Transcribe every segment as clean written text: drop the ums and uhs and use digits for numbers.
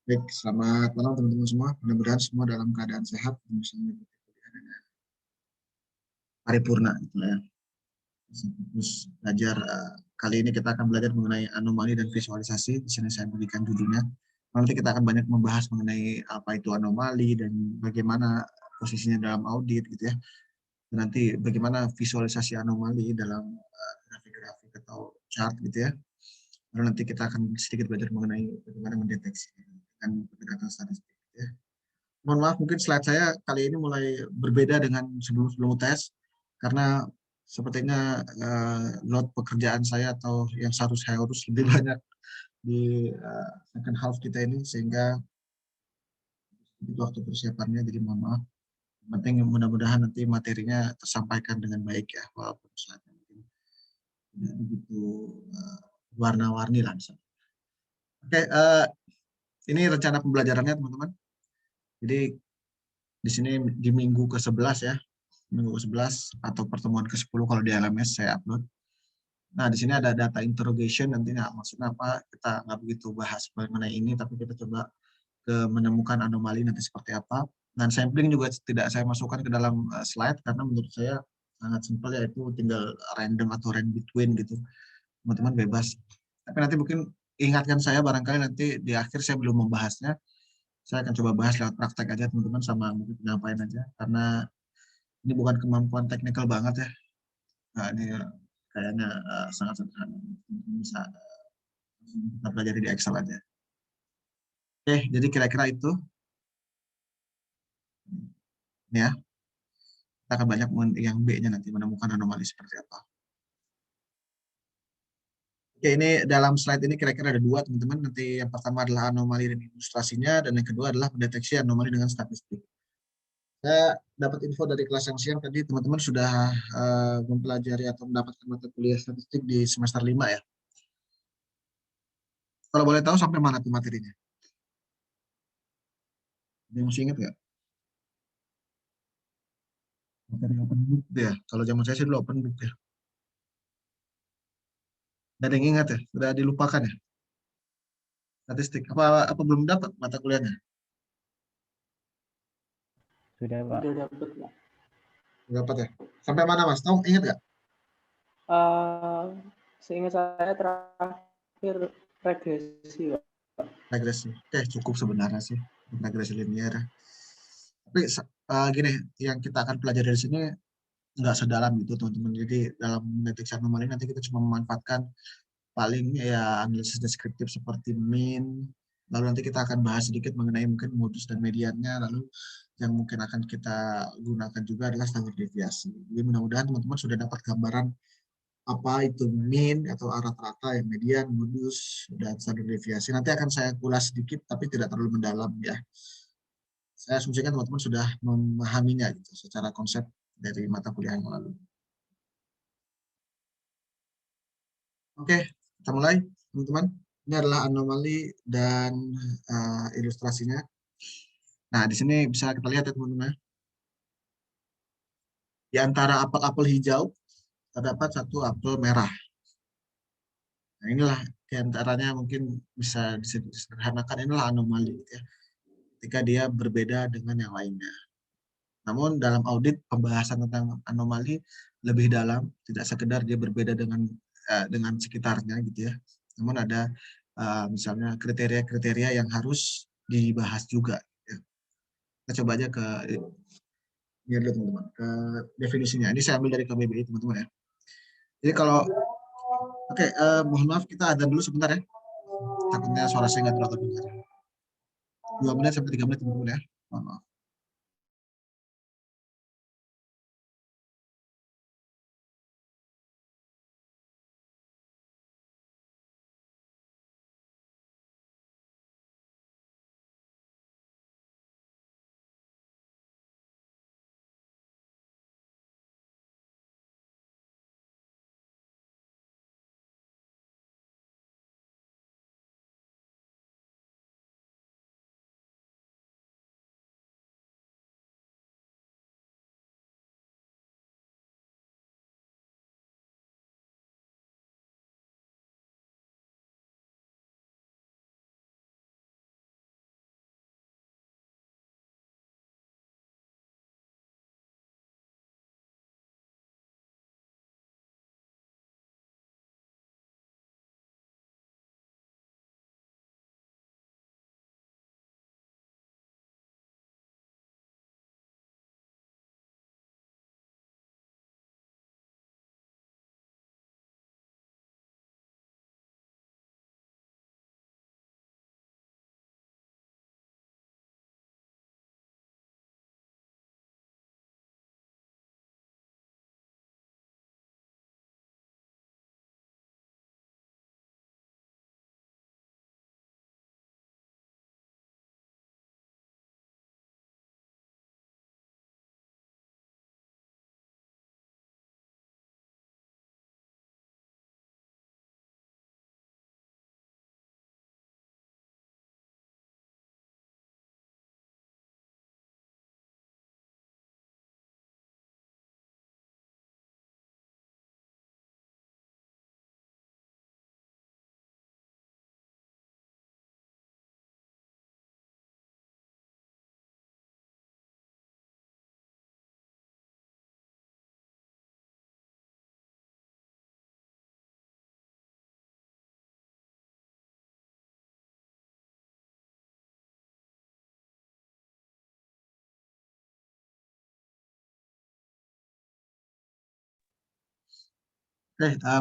Baik, selamat malam teman-teman semua. Mudah-mudahan semua dalam keadaan sehat dan bisa mengikuti kuliah dengan paripurna gitu ya. Bisa fokus belajar. Kali ini kita akan belajar mengenai anomali dan visualisasi. Di sini saya berikan judulnya. Nanti kita akan banyak membahas mengenai apa itu anomali dan bagaimana posisinya dalam audit gitu ya. Dan nanti bagaimana visualisasi anomali dalam grafik-grafik atau chart gitu ya. Lalu nanti kita akan sedikit belajar mengenai bagaimana mendeteksi dengan pendekatan statistik gitu ya. Mohon maaf, mungkin slide saya kali ini mulai berbeda dengan sebelum tes, karena sepertinya load pekerjaan saya atau yang saya urus lebih banyak di second half kita ini, sehingga itu waktu persiapannya, jadi mohon maaf. Yang penting mudah-mudahan nanti materinya tersampaikan dengan baik ya, walaupun slide mungkin tidak begitu warna-warni lah misalnya. Oke, ini rencana pembelajarannya teman-teman. Jadi di sini di minggu ke-11 ya, minggu ke-11 atau pertemuan ke-10 kalau di LMS saya upload. Nah, di sini ada data interrogation, nantinya maksudnya apa, kita nggak begitu bahas mengenai ini, tapi kita coba menemukan anomali nanti seperti apa. Dan sampling juga tidak saya masukkan ke dalam slide, karena menurut saya sangat simpel, yaitu tinggal random atau range between gitu. Teman-teman bebas. Tapi nanti mungkin ingatkan saya, barangkali nanti di akhir saya belum membahasnya, saya akan coba bahas lewat praktek aja teman-teman, sama mungkin penyampaian aja, karena ini bukan kemampuan teknikal banget ya. Nah, ini kayaknya sangat sederhana. Bisa kita pelajari di Excel aja. Oke, jadi kira-kira itu ya. Kita akan banyak yang B-nya nanti menemukan anomali seperti apa. Oke, ini dalam slide ini kira-kira ada dua teman-teman. Nanti yang pertama adalah anomali dan ilustrasinya, dan yang kedua adalah mendeteksi anomali dengan statistik. Saya dapat info dari kelas yang siang tadi, teman-teman sudah mempelajari atau mendapatkan mata kuliah statistik di semester 5 ya. Kalau boleh tahu sampai mana tuh materinya? Ada yang masih ingat nggak? Materi open book ya. Kalau zaman saya sih dulu open book ya. Nggak ada yang ingat ya? Sudah dilupakan ya? Statistik. Apa belum dapat mata kuliahnya? Sudah, Pak. Udah dapet, Pak. Dapat ya? Sampai mana Mas? Tahu, ingat nggak? Seingat saya terakhir regresi, Pak. Regresi. Cukup sebenarnya sih. Regresi linear. Tapi gini, yang kita akan pelajari dari sini nggak sedalam gitu teman-teman. Jadi dalam mendeteksi anomali nanti kita cuma memanfaatkan paling ya analisis deskriptif seperti mean. Lalu nanti kita akan bahas sedikit mengenai mungkin modus dan mediannya. Lalu yang mungkin akan kita gunakan juga adalah standar deviasi. Jadi mudah-mudahan teman-teman sudah dapat gambaran apa itu mean atau rata-rata, yang median, modus, dan standar deviasi. Nanti akan saya ulas sedikit, tapi tidak terlalu mendalam ya. Saya asumsikan teman-teman sudah memahaminya gitu, secara konsep dari mata kuliah yang lalu. Oke, kita mulai teman-teman. Ini adalah anomali dan ilustrasinya. Nah, di sini bisa kita lihat ya teman-teman. Di antara apel-apel hijau, terdapat satu apel merah. Nah, inilah di antaranya mungkin bisa disederhanakan, inilah anomali gitu ya, ketika dia berbeda dengan yang lainnya. Namun dalam audit pembahasan tentang anomali lebih dalam, tidak sekedar dia berbeda dengan sekitarnya gitu ya. Namun ada misalnya kriteria-kriteria yang harus dibahas juga. Ya. Kita coba aja ke ini dulu teman-teman, ke definisinya. Ini saya ambil dari KBBI teman-teman ya. Jadi kalau mohon maaf kita ada dulu sebentar ya. Takutnya suara saya nggak terlalu dengar. 2 menit sampai 3 menit teman-teman ya. Mohon maaf.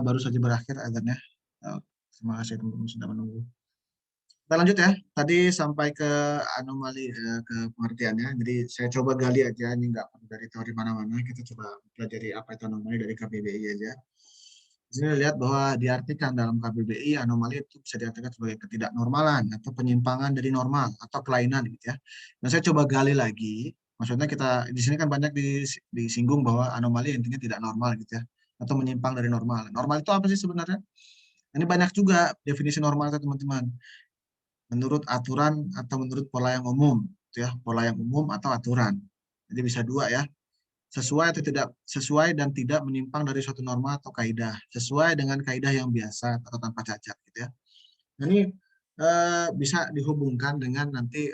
Baru saja berakhir azannya. Terima kasih teman-teman sudah menunggu. Kita lanjut ya. Tadi sampai ke anomali, ke pengertiannya. Jadi saya coba gali aja, ini nggak perlu dari teori mana-mana. Kita coba pelajari apa itu anomali dari KBBI aja. Di sini lihat bahwa diartikan dalam KBBI anomali itu bisa diartikan sebagai ketidaknormalan atau penyimpangan dari normal atau kelainan gitu ya. Nah saya coba gali lagi, maksudnya kita di sini kan banyak disinggung bahwa anomali intinya tidak normal gitu ya, atau menyimpang dari normal. Normal itu apa sih sebenarnya? Ini banyak juga definisi normal teman-teman. Menurut aturan atau menurut pola yang umum, gitu ya, pola yang umum atau aturan. Jadi bisa dua ya, sesuai atau tidak sesuai dan tidak menyimpang dari suatu norma atau kaidah, sesuai dengan kaidah yang biasa atau tanpa cacat gitu ya. Nah, ini bisa dihubungkan dengan nanti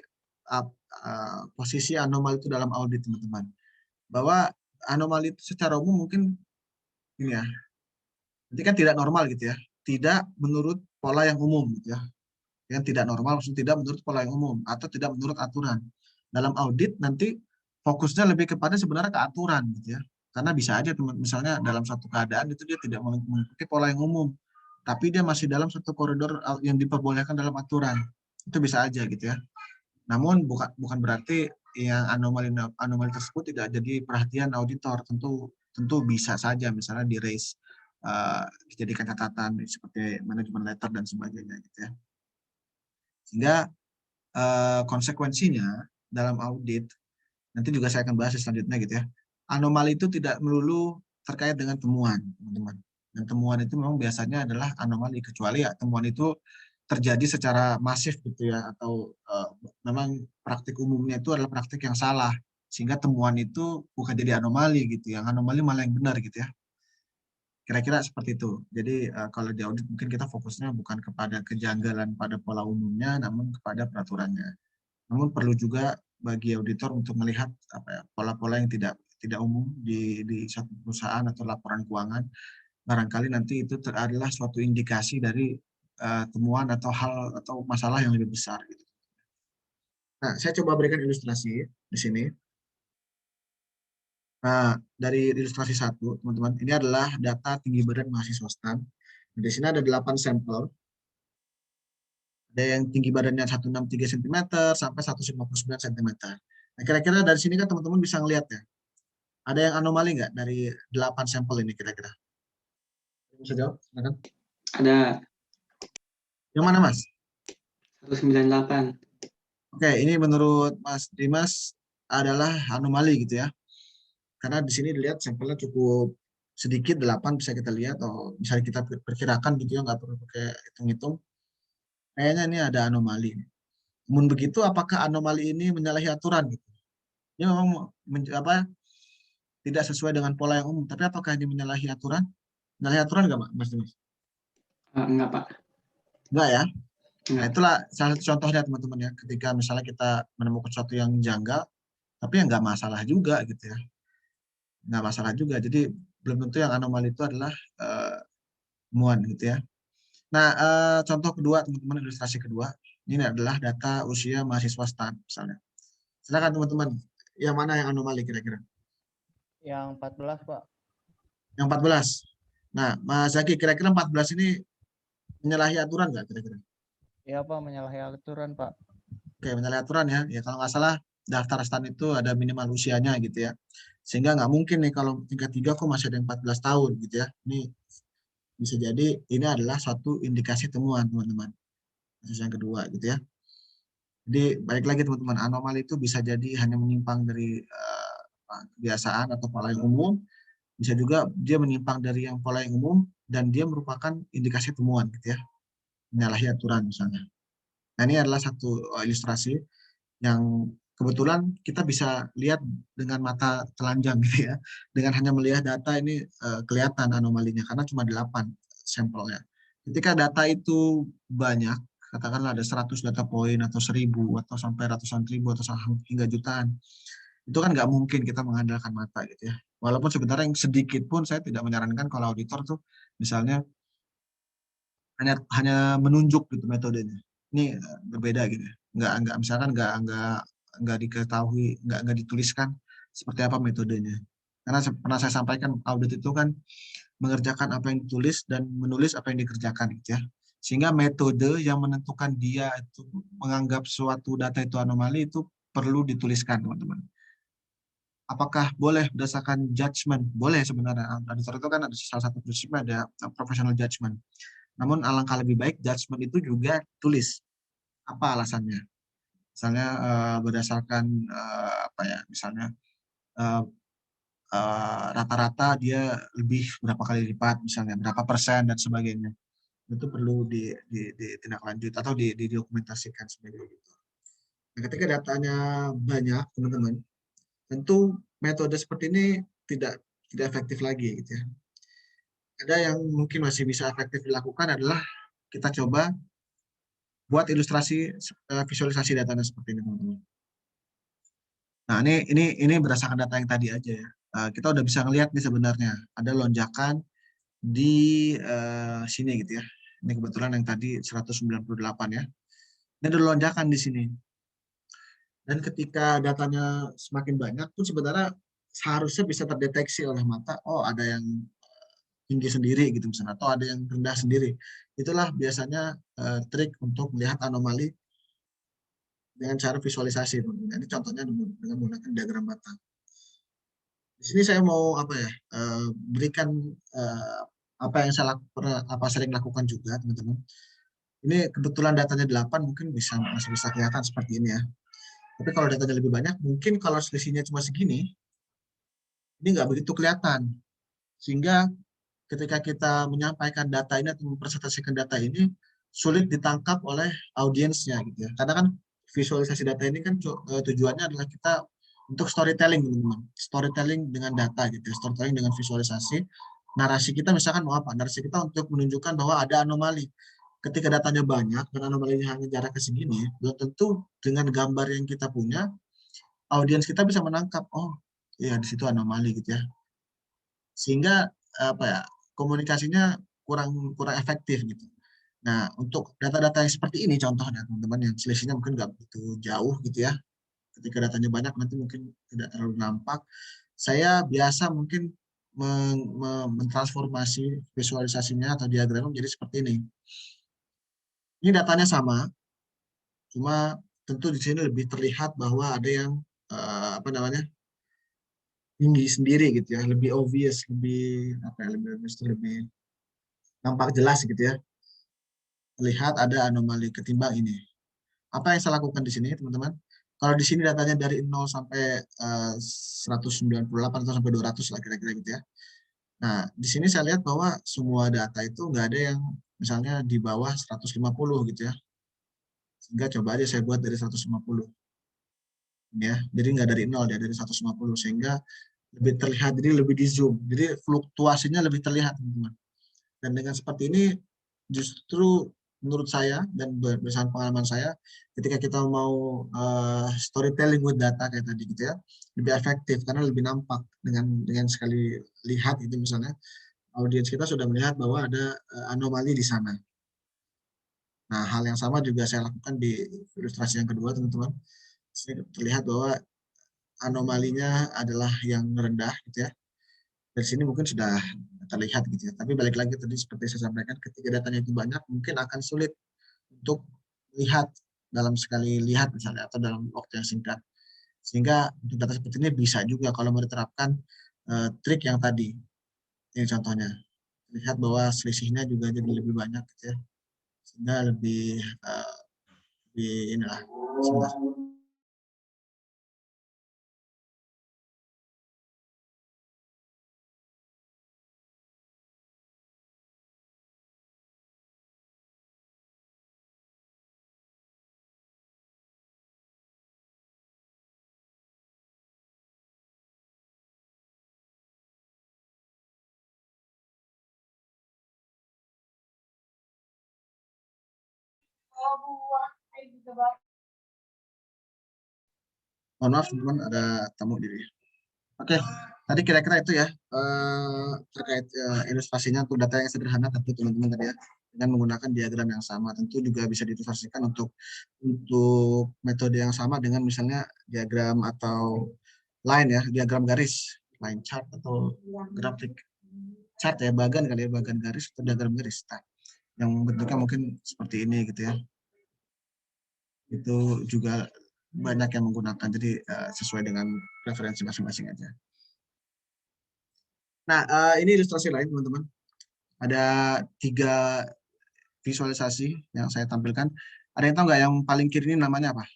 posisi anomali itu dalam audit teman-teman. Bahwa anomali itu secara umum mungkin ini ya, nanti kan tidak normal gitu ya, tidak menurut pola yang umum gitu ya. Yang tidak normal maksudnya tidak menurut pola yang umum atau tidak menurut aturan. Dalam audit nanti fokusnya lebih kepada sebenarnya ke aturan gitu ya. Karena bisa aja teman misalnya dalam satu keadaan itu dia tidak mengikuti pola yang umum, tapi dia masih dalam satu koridor yang diperbolehkan dalam aturan. Itu bisa aja gitu ya. Namun bukan berarti yang anomali tersebut tidak jadi perhatian auditor. Tentu bisa saja misalnya di raise, dijadikan catatan seperti manajemen letter dan sebagainya gitu ya. Sehingga konsekuensinya dalam audit, nanti juga saya akan bahas selanjutnya gitu ya, anomali itu tidak melulu terkait dengan temuan, teman-teman. Dan temuan itu memang biasanya adalah anomali, kecuali ya temuan itu terjadi secara masif gitu ya, atau memang praktik umumnya itu adalah praktik yang salah, sehingga temuan itu bukan jadi anomali gitu, yang anomali malah yang benar gitu ya. Kira-kira seperti itu. Jadi kalau di audit mungkin kita fokusnya bukan kepada kejanggalan pada pola umumnya, namun kepada peraturannya. Namun perlu juga bagi auditor untuk melihat apa ya, pola-pola yang tidak umum di suatu perusahaan atau laporan keuangan. Barangkali nanti itu adalah suatu indikasi dari temuan atau hal atau masalah yang lebih besar. Gitu. Nah, saya coba berikan ilustrasi di sini. Nah, dari ilustrasi 1, teman-teman, ini adalah data tinggi badan mahasiswa STAN. Di sini ada 8 sampel. Ada yang tinggi badannya 163 cm sampai 159 cm. Nah, kira-kira dari sini kan teman-teman bisa ngelihat ya. Ada yang anomali nggak dari 8 sampel ini kira-kira? Bisa jawab? Silakan. Ada. Yang mana, Mas? 198. Oke, ini menurut Mas Dimas adalah anomali gitu ya. Karena di sini dilihat sampelnya cukup sedikit, 8 bisa kita lihat, atau bisa kita perkirakan gitu ya, nggak perlu pakai hitung-hitung. Kayaknya ini ada anomali. Namun begitu, apakah anomali ini menyalahi aturan gitu? Ini memang tidak sesuai dengan pola yang umum, tapi apakah ini menyalahi aturan? Menyalahi aturan nggak, Mas Dimas? Enggak, Pak. Enggak ya? Nah, Enggak. itulah salah satu contohnya teman-teman ya. Ketika misalnya kita menemukan sesuatu yang janggal, tapi yang nggak masalah juga gitu ya. Nggak masalah juga. Jadi belum tentu yang anomali itu adalah temuan gitu ya. Nah, contoh kedua teman-teman, ilustrasi kedua, ini adalah data usia mahasiswa STAN misalnya. Silakan teman-teman, yang mana yang anomali kira-kira? Yang 14, Pak. Yang 14. Nah, Mas Zaki, kira-kira 14 ini menyalahi aturan nggak kira-kira? Iya, Pak, menyalahi aturan, Pak. Oke, menyalahi aturan ya. Ya kalau nggak salah daftar STAN itu ada minimal usianya gitu ya. Sehingga nggak mungkin nih kalau tingkat 3 kok masih ada yang 14 tahun gitu ya. Ini bisa jadi ini adalah suatu indikasi temuan teman-teman. Kasus yang kedua gitu ya. Jadi balik lagi teman-teman, anomali itu bisa jadi hanya menyimpang dari kebiasaan atau pola yang umum, bisa juga dia menyimpang dari yang pola yang umum dan dia merupakan indikasi temuan gitu ya, menyalahi aturan misalnya. Nah ini adalah satu ilustrasi yang kebetulan kita bisa lihat dengan mata telanjang gitu ya, dengan hanya melihat data ini kelihatan anomalinya karena cuma 8 sampelnya. Ketika data itu banyak, katakanlah ada 100 data poin atau 1000 atau sampai ratusan ribu atau hingga jutaan, itu kan nggak mungkin kita mengandalkan mata gitu ya. Walaupun sebenarnya yang sedikit pun saya tidak menyarankan kalau auditor tuh misalnya hanya menunjuk gitu metodenya. Ini berbeda gitu. Nggak misalkan nggak diketahui, nggak dituliskan seperti apa metodenya. Karena pernah saya sampaikan audit itu kan mengerjakan apa yang ditulis dan menulis apa yang dikerjakan gitu ya. Sehingga metode yang menentukan dia itu menganggap suatu data itu anomali itu perlu dituliskan, teman-teman. Apakah boleh berdasarkan judgment? Boleh sebenarnya. Auditor itu kan ada salah satu prinsipnya ada professional judgment. Namun alangkah lebih baik judgment itu juga tulis. Apa alasannya? Misalnya berdasarkan apa ya? Misalnya eh, rata-rata dia lebih berapa kali lipat, misalnya berapa persen dan sebagainya. Itu perlu ditindaklanjut atau didokumentasikan sebagai itu. Nah, ketika datanya banyak, teman-teman, tentu metode seperti ini tidak efektif lagi, gitu ya. Ada yang mungkin masih bisa efektif dilakukan adalah kita coba buat ilustrasi visualisasi datanya seperti ini, teman-teman. Nah, ini berdasarkan data yang tadi aja ya. Kita udah bisa ngelihat nih sebenarnya ada lonjakan di sini gitu ya. Ini kebetulan yang tadi 198 ya. Ini ada lonjakan di sini. Dan ketika datanya semakin banyak pun sebenarnya seharusnya bisa terdeteksi oleh mata, oh ada yang tinggi sendiri gitu misalnya, atau ada yang rendah sendiri. Itulah biasanya trik untuk melihat anomali dengan cara visualisasi. Ini contohnya dengan menggunakan diagram mata. Di sini saya mau apa ya berikan apa yang saya sering lakukan juga, teman-teman. Ini kebetulan datanya 8, mungkin masih bisa kelihatan seperti ini ya. Tapi kalau datanya lebih banyak, mungkin kalau selisihnya cuma segini, ini nggak begitu kelihatan. Sehingga ketika kita menyampaikan data ini atau mempresentasikan data ini, sulit ditangkap oleh audiensnya gitu ya. Karena kan visualisasi data ini kan tujuannya adalah kita untuk storytelling, teman-teman. Storytelling dengan data gitu ya. Storytelling dengan visualisasi. Narasi kita misalkan mau apa? Narasi kita untuk menunjukkan bahwa ada anomali. Ketika datanya banyak dan anomalinya hanya jaraknya segini, belum tentu dengan gambar yang kita punya, audiens kita bisa menangkap, oh ya di situ anomali gitu ya. Sehingga apa ya komunikasinya kurang efektif gitu. Nah, untuk data-data yang seperti ini contohnya teman-teman yang selisihnya mungkin nggak begitu jauh gitu ya. Ketika datanya banyak nanti mungkin tidak terlalu nampak. Saya biasa mungkin mentransformasi visualisasinya atau diagramnya menjadi seperti ini. Ini datanya sama, cuma tentu di sini lebih terlihat bahwa ada yang apa namanya tinggi sendiri gitu ya, lebih obvious, lebih apa ya, lebih nampak jelas gitu ya. Lihat ada anomali ketimbang ini. Apa yang saya lakukan di sini, teman-teman? Kalau di sini datanya dari 0 sampai 198 atau sampai 200 lah kira-kira gitu ya. Nah, di sini saya lihat bahwa semua data itu nggak ada yang misalnya di bawah 150 gitu ya. Sehingga coba aja saya buat dari 150. Ya, jadi nggak dari 0 ya, dari 150 sehingga lebih terlihat, jadi lebih di zoom. Jadi fluktuasinya lebih terlihat, teman-teman. Dan dengan seperti ini justru menurut saya dan berdasarkan pengalaman saya, ketika kita mau storytelling with data kayak tadi gitu ya, lebih efektif karena lebih nampak dengan sekali lihat itu misalnya audiens kita sudah melihat bahwa ada anomali di sana. Nah, hal yang sama juga saya lakukan di ilustrasi yang kedua, teman-teman. Terlihat bahwa anomalinya adalah yang rendah gitu ya. Dari sini mungkin sudah terlihat gitu ya. Tapi balik lagi tadi seperti saya sampaikan, ketika datanya itu banyak, mungkin akan sulit untuk lihat dalam sekali lihat misalnya atau dalam waktu yang singkat. Sehingga untuk data seperti ini bisa juga kalau mau diterapkan trik yang tadi. Ini contohnya. Lihat bahwa selisihnya juga jadi lebih banyak gitu ya. Sehingga lebih inilah. Sebentar. Mohon maaf teman-teman, ada tamu diri. Oke, tadi kira-kira itu ya terkait ilustrasinya untuk data yang sederhana tentu teman-teman tadi ya dengan menggunakan diagram yang sama tentu juga bisa diilustrasikan untuk metode yang sama dengan misalnya diagram atau line ya diagram garis line chart atau grafik. chart ya, bagan kali ya, bagan garis atau diagram garis. Nah, yang bentuknya mungkin seperti ini gitu ya. Itu juga banyak yang menggunakan, jadi sesuai dengan preferensi masing-masing aja. Nah, ini ilustrasi lain teman-teman. Ada 3 visualisasi yang saya tampilkan. Ada yang tahu nggak yang paling kiri ini namanya apa?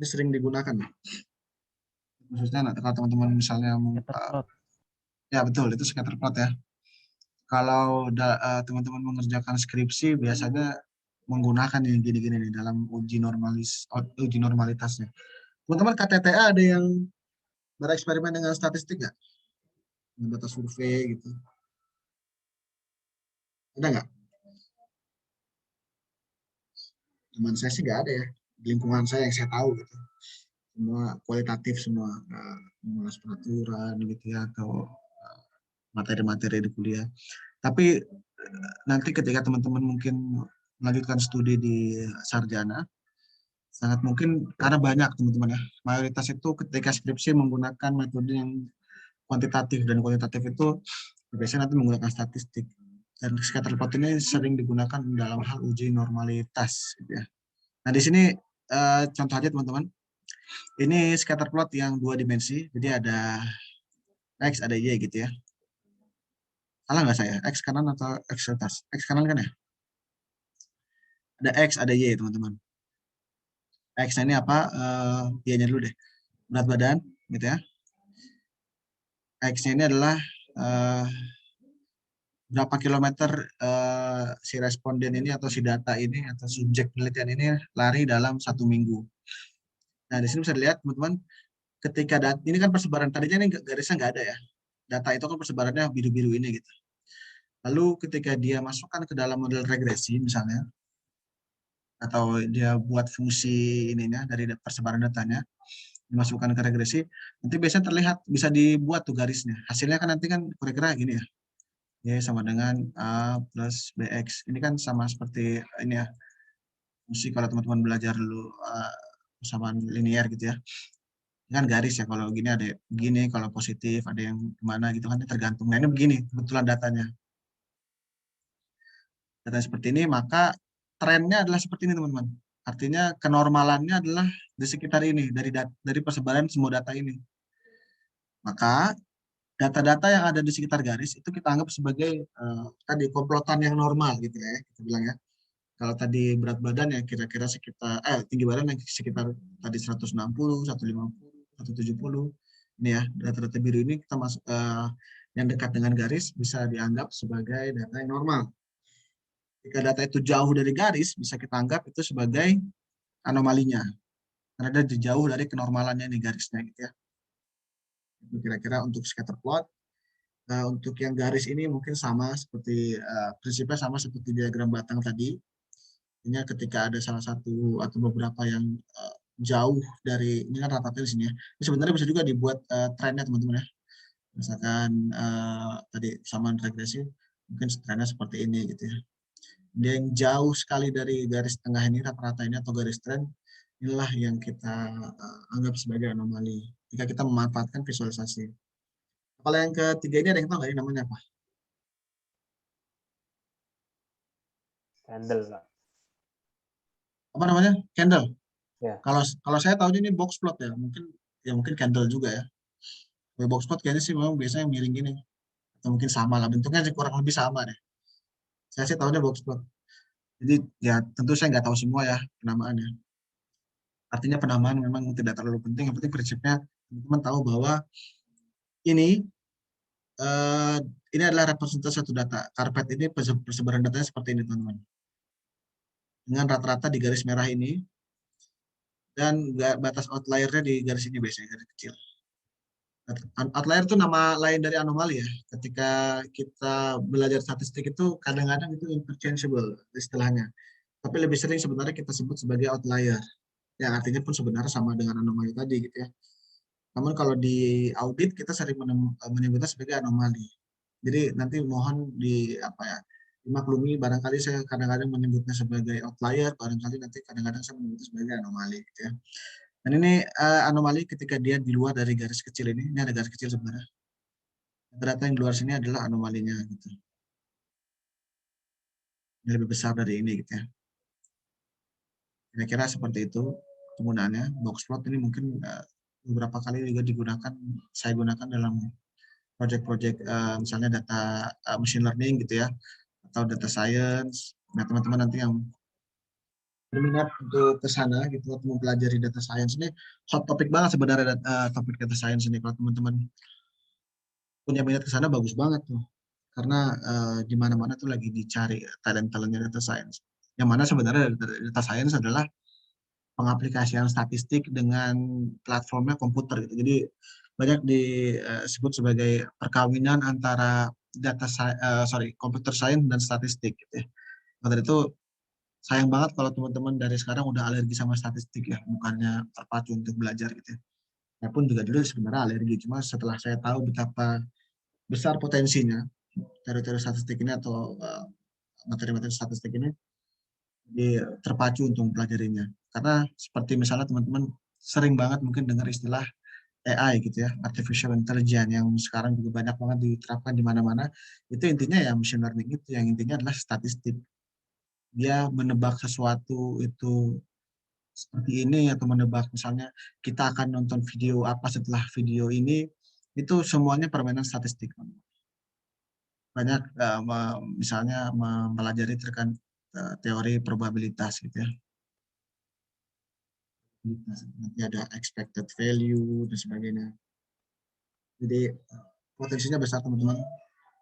Ini sering digunakan. Khususnya kalau teman-teman misalnya Scatterplot. ya betul, itu scatter plot ya. Kalau teman-teman mengerjakan skripsi biasanya menggunakan yang gini-gini nih dalam uji normalitasnya. Teman-teman KTTA ada yang bereksperimen dengan statistik nggak? Dengan data survei gitu. Ada nggak? Teman saya sih nggak ada ya. Di lingkungan saya yang saya tahu gitu. Semua kualitatif semua. Mengulas peraturan gitu ya, atau materi-materi di kuliah. Tapi nanti ketika teman-teman mungkin melanjutkan studi di sarjana, sangat mungkin karena banyak teman-teman ya, mayoritas itu ketika skripsi menggunakan metode yang kuantitatif, dan kuantitatif itu biasanya nanti menggunakan statistik, dan scatter plot ini sering digunakan dalam hal uji normalitas gitu ya. Nah di sini contoh aja teman-teman, ini scatter plot yang 2 dimensi, jadi ada X ada Y gitu ya. Salah nggak saya? X kanan atau X atas? X kanan kan ya? Ada X ada Y teman-teman. X ini apa? Y-nya dulu deh. Berat badan gitu ya. X-nya ini adalah berapa kilometer si responden ini atau si data ini atau subjek penelitian ini lari dalam 1 minggu. Nah di sini bisa dilihat teman-teman, ketika ini kan persebaran, tadinya ini garisnya nggak ada ya. Data itu kan persebarannya biru-biru ini gitu. Lalu ketika dia masukkan ke dalam model regresi misalnya, atau dia buat fungsi ininya dari persebaran datanya, dimasukkan ke regresi, nanti biasanya terlihat, bisa dibuat tuh garisnya. Hasilnya kan nanti kan kira-kira gini ya, Y sama dengan A plus BX. Ini kan sama seperti ini ya, mesti kalau teman-teman belajar dulu persamaan linear gitu ya. Ini kan garis ya, kalau gini ada begini, kalau positif ada yang kemana gitu kan, tergantung. Nah ini begini kebetulan datanya. Data seperti ini, maka trennya adalah seperti ini teman-teman. Artinya kenormalannya adalah di sekitar ini, dari persebaran semua data ini. Maka data-data yang ada di sekitar garis itu kita anggap sebagai tadi komplotan yang normal gitu ya, kita bilang ya. Kalau tadi berat badan ya kira-kira sekitar tinggi badan yang sekitar tadi 160, 150, 170. Ini ya, data-data biru ini kita masuk yang dekat dengan garis bisa dianggap sebagai data yang normal. Jika data itu jauh dari garis, bisa kita anggap itu sebagai anomalinya. Karena dia jauh dari kenormalannya nih garisnya gitu ya. Itu kira-kira untuk scatter plot. Untuk yang garis ini mungkin sama seperti prinsipnya sama seperti diagram batang tadi. Ini ketika ada salah satu atau beberapa yang jauh dari, ini kan rata-rata di sini ya. Ini sebenarnya bisa juga dibuat trennya teman-teman ya. Misalkan tadi samaan regresi, mungkin trennya seperti ini gitu ya. Dia yang jauh sekali dari garis tengah ini, rata-rata ini atau garis tren, inilah yang kita anggap sebagai anomali jika kita memanfaatkan visualisasi. Kalau yang ketiga ini ada yang tahu nggak ini namanya apa? Candle, Pak. Apa namanya? Candle. Ya. Kalau saya tahu ini box plot ya, mungkin candle juga ya. Kalau box plot kayaknya sih memang biasanya miring gini, atau mungkin sama lah bentuknya sih, kurang lebih sama deh. Saya sih tahunya box plot. Jadi ya tentu saya nggak tahu semua ya penamaannya. Artinya penamaan memang tidak terlalu penting. Yang penting prinsipnya teman-teman tahu bahwa ini ini adalah representasi satu data. Karpet ini persebaran datanya seperti ini teman-teman. Dengan rata-rata di garis merah ini, dan batas outliernya di garis ini biasanya garis kecil. Outlier itu nama lain dari anomali ya. Ketika kita belajar statistik itu kadang-kadang itu interchangeable istilahnya. Tapi lebih sering sebenarnya kita sebut sebagai outlier. Yang artinya pun sebenarnya sama dengan anomali tadi gitu ya. Namun kalau di audit kita sering menyebutnya sebagai anomali. Jadi nanti mohon dimaklumi, barangkali saya kadang-kadang menyebutnya sebagai outlier, barangkali nanti kadang-kadang saya menyebutnya sebagai anomali gitu ya. Dan ini anomali ketika dia di luar dari garis kecil ini ada garis kecil sebenarnya. Data yang di luar sini adalah anomalinya gitu. Ini lebih besar dari ini gitu ya. Kira-kira seperti itu penggunaannya. Boxplot ini mungkin beberapa kali juga digunakan, saya gunakan dalam project-project misalnya data machine learning gitu ya, atau data science. Nah, teman-teman nanti yang berminat untuk ke sana gitu atau mempelajari data science ini hot topic banget sebenarnya topik data science ini. Kalau teman-teman punya minat ke sana bagus banget tuh. Karena di mana-mana tuh lagi dicari talent-talentnya data science. Yang mana sebenarnya data science adalah pengaplikasian statistik dengan platformnya komputer gitu. Jadi banyak disebut sebagai perkawinan antara computer science dan statistik gitu ya. Maka dari itu sayang banget kalau teman-teman dari sekarang udah alergi sama statistik ya, bukannya terpacu untuk belajar gitu ya. Saya pun juga dulu sebenarnya alergi, cuma setelah saya tahu betapa besar potensinya teori-teori statistik ini atau materi-materi statistik ini, terpacu untuk mempelajarinya. Karena seperti misalnya teman-teman sering banget mungkin dengar istilah AI gitu ya, artificial intelligence, yang sekarang juga banyak banget diterapkan di mana-mana. Itu intinya ya machine learning itu, yang intinya adalah statistik. Dia menebak sesuatu itu seperti ini, atau menebak misalnya kita akan nonton video apa setelah video ini, itu semuanya permainan statistik. Banyak misalnya mempelajari terkait teori probabilitas gitu ya. Nanti ada expected value dan sebagainya. Jadi potensinya besar teman-teman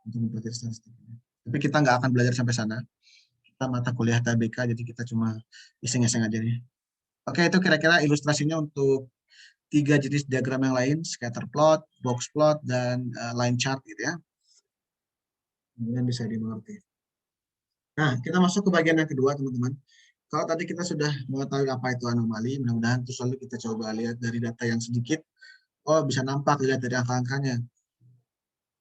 untuk mempelajari statistik. Tapi kita nggak akan belajar sampai sana. Kita mata kuliah TBK, jadi kita cuma iseng-iseng aja nih. Oke, itu kira-kira ilustrasinya untuk 3 jenis diagram yang lain, scatter plot, box plot, dan line chart gitu ya. Kemudian bisa dimengerti. Nah, kita masuk ke bagian yang kedua, teman-teman. Kalau tadi kita sudah mengetahui apa itu anomali, mudah-mudahan terus lalu kita coba lihat dari data yang sedikit, oh bisa nampak dilihat dari angka-angkanya.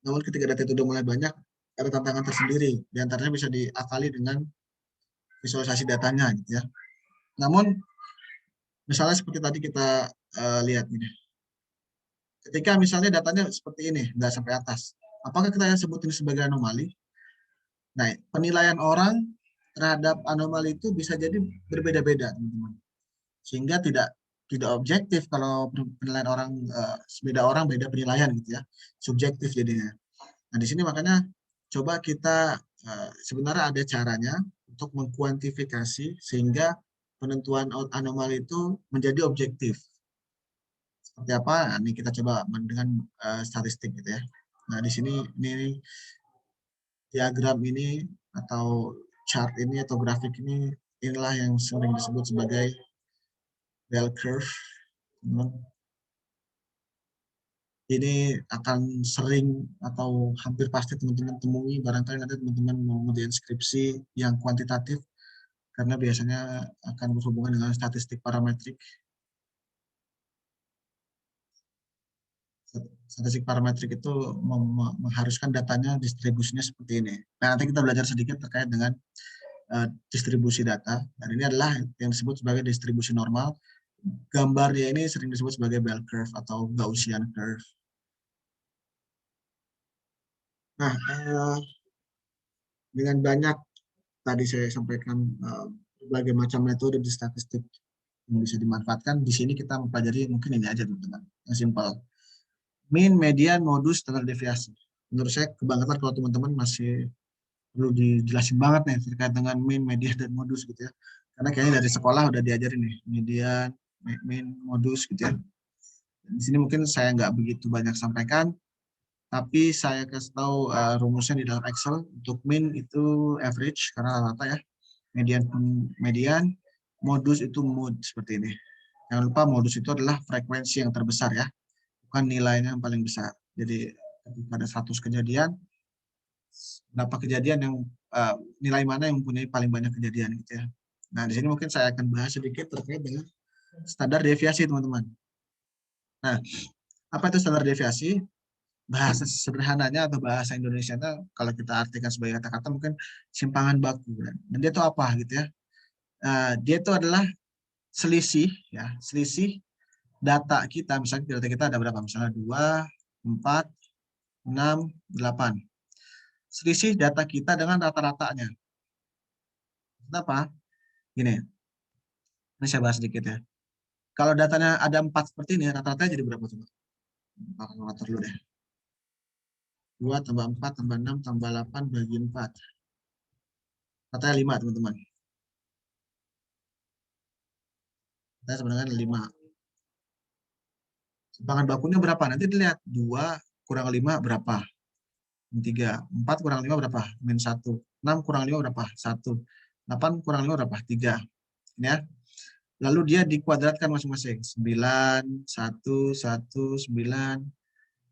Namun ketika data itu sudah mulai banyak, ada tantangan tersendiri. Di antaranya bisa diakali dengan visualisasi datanya gitu ya. Namun misalnya seperti tadi kita lihat ini. Ketika misalnya datanya seperti ini, nggak sampai atas. Apakah kita sebut ini sebagai anomali? Nah, penilaian orang terhadap anomali itu bisa jadi berbeda-beda, teman-teman. Sehingga tidak objektif kalau penilaian orang, beda orang beda penilaian gitu ya. Subjektif jadinya. Nah, di sini makanya coba kita sebenarnya ada caranya untuk mengkuantifikasi sehingga penentuan anomali itu menjadi objektif. Seperti apa? Nah, ini kita coba dengan statistik gitu ya. Nah, di sini ini diagram ini atau chart ini atau grafik ini, inilah yang sering disebut sebagai bell curve. Ini akan sering atau hampir pasti teman-teman temui, barangkali nanti teman-teman mau ngerjain skripsi yang kuantitatif, karena biasanya akan berhubungan dengan statistik parametrik. Statistik parametrik itu mengharuskan datanya distribusinya seperti ini. Nah, nanti kita belajar sedikit terkait dengan distribusi data. Dan ini adalah yang disebut sebagai distribusi normal. Gambarnya ini sering disebut sebagai bell curve atau Gaussian curve. Nah, dengan banyak tadi saya sampaikan berbagai macam metode di statistik yang bisa dimanfaatkan, di sini kita mempelajari mungkin ini aja teman-teman, yang simpel. Mean, median, modus, standar deviasi. Menurut saya kebangetan kalau teman-teman masih perlu dijelasin banget nih terkait dengan mean, median, dan modus gitu ya. Karena kayaknya dari sekolah udah diajarin nih, median, mean, modus gitu ya. Di sini mungkin saya nggak begitu banyak sampaikan, tapi saya kasih tahu rumusnya di dalam Excel. Untuk mean itu average karena rata ya, median, modus itu mood seperti ini. Jangan lupa modus itu adalah frekuensi yang terbesar ya, bukan nilainya yang paling besar. Jadi pada 100 kejadian, berapa kejadian yang nilai mana yang mempunyai paling banyak kejadian gitu ya. Nah, di sini mungkin saya akan bahas sedikit terkait dengan standar deviasi, teman-teman. Nah, apa itu standar deviasi? Bahasa sederhananya atau bahasa Indonesianya kalau kita artikan sebagai kata-kata mungkin simpangan baku. Dan dia itu apa gitu ya? Dia itu adalah selisih ya, selisih data kita, misalnya data kita ada berapa? Misalnya 2, 4, 6, 8. Selisih data kita dengan rata-ratanya. Kenapa? Gini, ini saya bahas sedikit ya. Kalau datanya ada 4 seperti ini, rata-ratanya jadi berapa coba? Kalkulator dulu deh. 2 tambah 4 tambah 6 tambah 8 bagi 4. Katanya 5, teman-teman. Katanya sebenarnya 5. Simpangan bakunya berapa? Nanti dilihat. 2 kurang 5 berapa? 3. 4 kurang 5 berapa? Min 1. 6 kurang 5 berapa? 1. 8 kurang 5 berapa? 3. Ini ya. Lalu dia dikuadratkan masing-masing. 9, 1, 1, 9.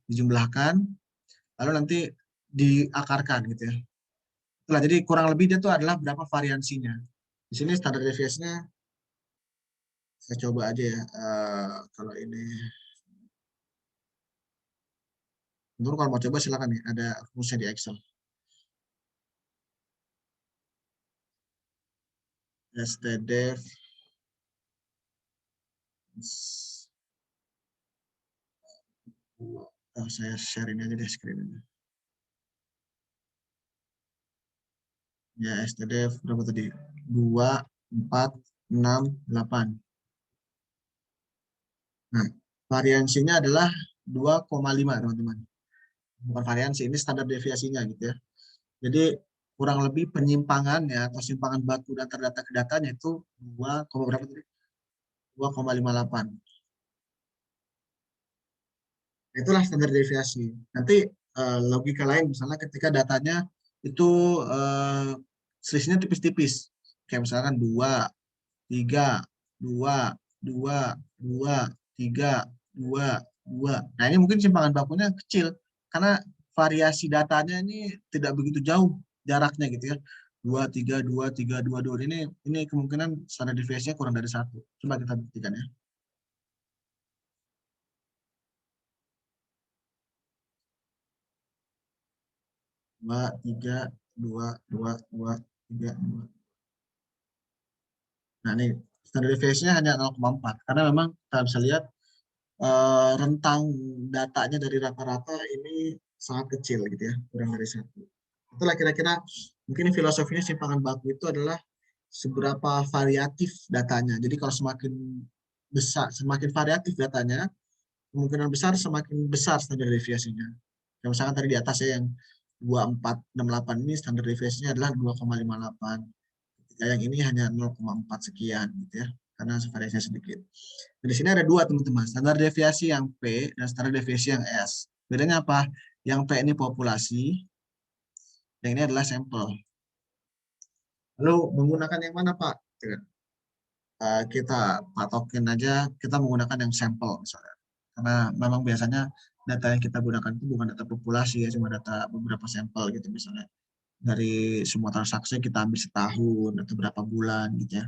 Dijumlahkan. Lalu nanti diakarkan gitu ya. Itulah, jadi kurang lebih dia itu adalah berapa variansinya. Di sini standar deviasinya saya coba aja ya. Kalau ini, menurut kalau mau coba silakan nih. Ada rumusnya di Excel. STDEV. Saya share ini aja deh screen-nya. Ya, STDEV berapa tadi? 2, 4, 6, 8. Nah, variansinya adalah 2,5, teman-teman. Bukan variansi, ini standar deviasinya gitu ya. Jadi kurang lebih penyimpangannya atau simpangan baku dan data ke datanya itu 2, berapa tadi? 2,58. Itulah standar deviasi. Nanti logika lain misalnya ketika datanya itu selisihnya tipis-tipis. Kayak misalkan 2, 3, 2, 2, 2, 3, 2, 2. Nah, ini mungkin simpangan bakunya kecil karena variasi datanya ini tidak begitu jauh jaraknya gitu ya. 2, 3, 2, 3, 2, 2. Ini kemungkinan standar deviasinya kurang dari 1. Coba kita buktikan ya. 2, 3, 2, 2, 2, 3, 2. Nah, ini standar deviasinya hanya 0,4 karena memang kita bisa lihat rentang datanya dari rata-rata ini sangat kecil gitu ya, kurang dari 1. Itulah kira-kira mungkin filosofinya simpangan baku itu adalah seberapa variatif datanya. Jadi kalau semakin besar, semakin variatif datanya, kemungkinan besar semakin besar standar deviasinya. Yang misalkan tadi di atas ya yang 2468 ini standar deviasinya adalah 2,58. Ketika yang ini hanya 0,4 sekian gitu ya, karena variasinya sedikit. Dan di sini ada dua teman-teman, standar deviasi yang P dan standar deviasi yang S. Bedanya apa? Yang P ini populasi, yang ini adalah sampel. Lalu menggunakan yang mana Pak? Kita patokin aja, kita menggunakan yang sampel misalnya. Karena memang biasanya data yang kita gunakan itu bukan data populasi ya, cuma data beberapa sampel gitu misalnya. Dari semua transaksi kita ambil setahun atau berapa bulan gitu ya.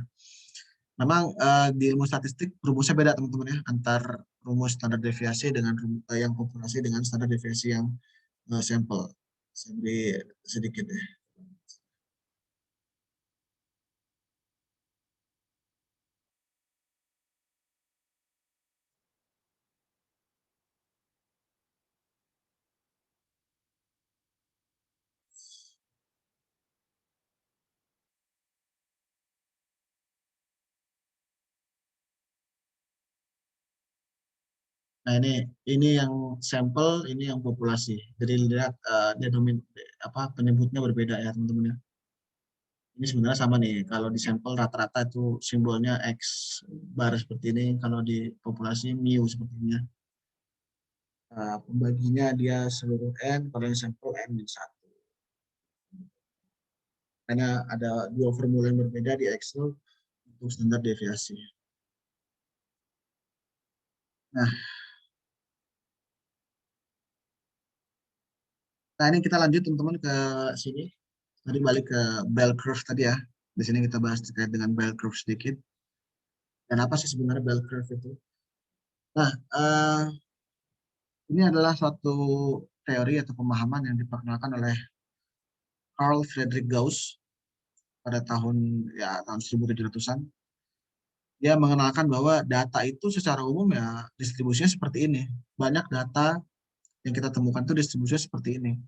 Memang di ilmu statistik rumusnya beda teman-teman ya, antar rumus standar deviasi dengan yang populasi dengan standar deviasi yang sampel. Saya beri sedikit ya. Nah, ini yang sampel, ini yang populasi. Jadi lihat penyebutnya berbeda ya teman-teman ya. Ini sebenarnya sama nih. Kalau di sampel rata-rata itu simbolnya X bar seperti ini. Kalau di populasi mu seperti ini ya. Pembaginya dia seluruh N, kalau yang sampel N-1. Karena ada dua formula yang berbeda di Excel untuk standar deviasi. Nah, ini kita lanjut teman-teman ke sini. Tadi balik ke bell curve tadi ya. Di sini kita bahas terkait dengan bell curve sedikit. Dan apa sih sebenarnya bell curve itu? Nah, ini adalah suatu teori atau pemahaman yang diperkenalkan oleh Carl Friedrich Gauss pada tahun 1700-an. dia mengenalkan bahwa data itu secara umum ya distribusinya seperti ini. Banyak data yang kita temukan itu distribusinya seperti ini.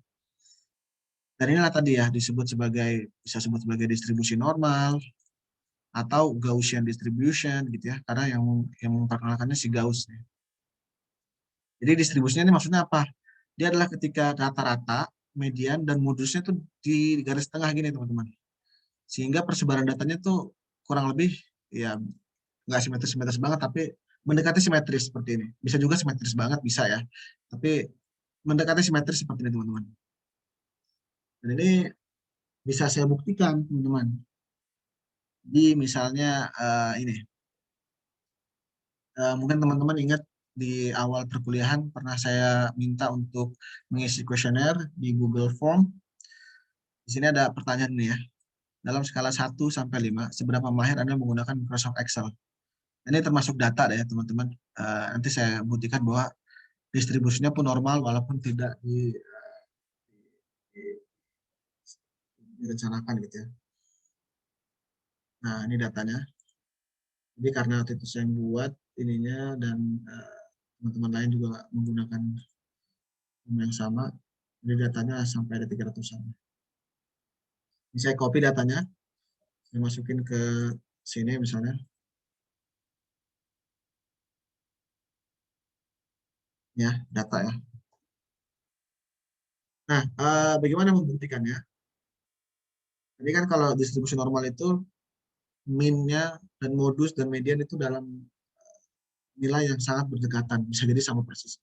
Dan inilah tadi ya disebut sebagai, bisa sebut sebagai distribusi normal atau Gaussian distribution gitu ya, karena yang memperkenalkannya si Gauss. Jadi distribusinya ini maksudnya apa? Dia adalah ketika rata-rata, median, dan modusnya tuh di garis tengah gini teman-teman. Sehingga persebaran datanya tuh kurang lebih ya nggak simetris-simetris banget, tapi mendekati simetris seperti ini. Bisa juga simetris banget, bisa ya. Tapi mendekati simetris seperti ini teman-teman. Dan ini bisa saya buktikan teman-teman. Di misalnya ini, mungkin teman-teman ingat di awal perkuliahan pernah saya minta untuk mengisi kuesioner di Google Form. Di sini ada pertanyaan nih ya. Dalam skala 1 sampai 5, seberapa mahir Anda menggunakan Microsoft Excel? Ini termasuk data deh ya teman-teman. Nanti saya buktikan bahwa distribusinya pun normal walaupun tidak direncanakan gitu ya. Nah, ini datanya. Jadi karena waktu itu saya buat ininya dan teman-teman lain juga menggunakan yang sama, jadi datanya sampai ada 300-an. Ini saya copy datanya, saya masukin ke sini misalnya. Ya, data ya. Nah, bagaimana membuktikannya? Jadi kan kalau distribusi normal itu min-nya dan modus dan median itu dalam nilai yang sangat berdekatan, bisa jadi sama persis.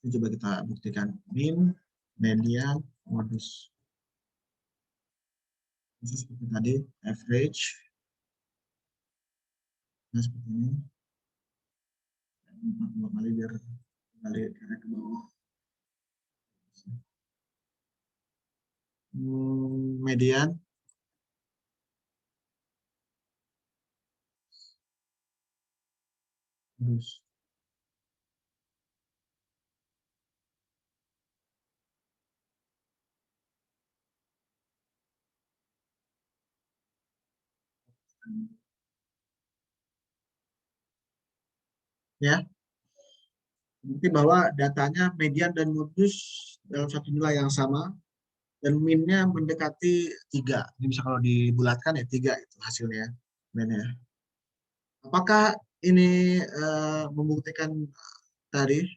Ini coba kita buktikan. Min, median, modus. Ini seperti tadi, average. Nah, seperti ini. 42 kali biar kali ke bawah. Median. Modus. Ya, bukti bahwa datanya median dan modus dalam satu nilai yang sama dan min-nya mendekati 3. Ini bisa kalau dibulatkan ya 3 itu hasilnya. Min-nya. Apakah ini membuktikan tadi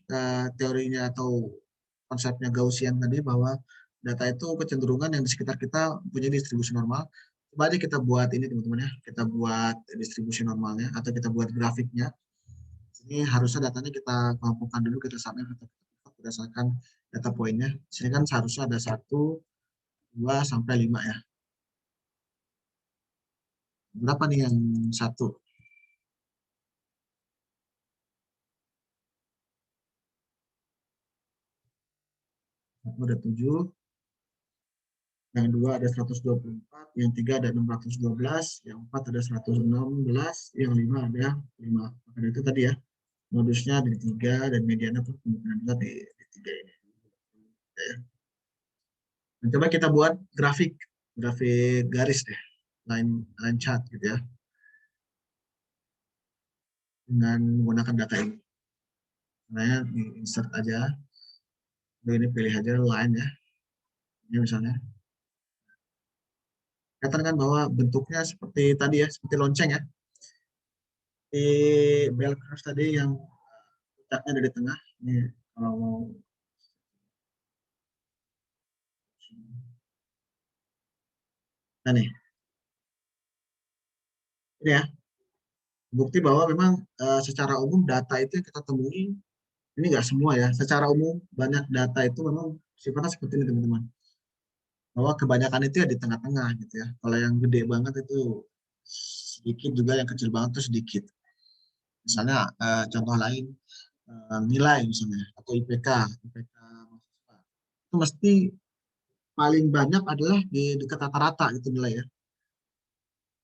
teorinya atau konsepnya Gaussian tadi bahwa data itu kecenderungan yang di sekitar kita punya distribusi normal? Coba aja kita buat ini teman-teman ya, kita buat distribusi normalnya atau kita buat grafiknya. Ini harusnya datanya kita kelompokkan dulu, kita samain berdasarkan data poinnya. Sini kan seharusnya ada 1, 2, sampai 5 ya. Berapa nih yang 1? Satu ada 7, yang 2 ada 124, yang 3 ada 612, yang 4 ada 116, yang 5 ada 5. Maka itu tadi ya, modusnya ada di 3 dan mediannya pun kemungkinan besar di 3 ini. Ya. Dan coba kita buat grafik garis deh, line chart gitu ya, dengan menggunakan data ini. Nah, di insert aja, ini pilih aja line ya, ini misalnya. Katakan bahwa bentuknya seperti tadi ya, seperti lonceng ya. Di bell curve tadi yang puncaknya ada di tengah. Ini kalau mau nah nih, ini ya, bukti bahwa memang secara umum data itu yang kita temui, ini nggak semua ya, secara umum banyak data itu memang sifatnya seperti ini teman-teman. Bahwa kebanyakan itu ya di tengah-tengah gitu ya. Kalau yang gede banget itu sedikit, juga yang kecil banget itu sedikit. Misalnya contoh lain, nilai misalnya, atau IPK mahasiswa. Itu mesti paling banyak adalah di dekat rata-rata gitu nilai ya.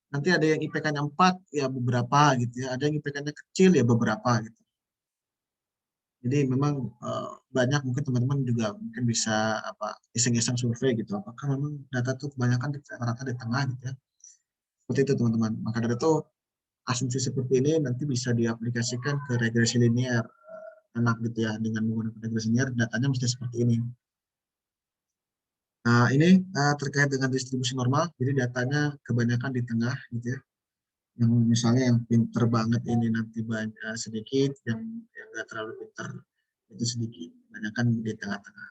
Nanti ada yang IPK-nya 4, ya beberapa gitu ya. Ada yang IPK-nya kecil, ya beberapa gitu. Jadi memang banyak mungkin teman-teman juga mungkin bisa iseng-iseng survei gitu. Apakah memang data itu kebanyakan rata-rata di tengah gitu ya. Seperti itu teman-teman. Maka dari itu asumsi seperti ini nanti bisa diaplikasikan ke regresi linear anak gitu ya, dengan menggunakan regresi linear datanya mesti seperti ini. Nah, ini terkait dengan distribusi normal, jadi datanya kebanyakan di tengah gitu ya. Yang misalnya yang pinter banget ini nanti banyak sedikit, yang nggak terlalu pinter itu sedikit, kebanyakan di tengah-tengah.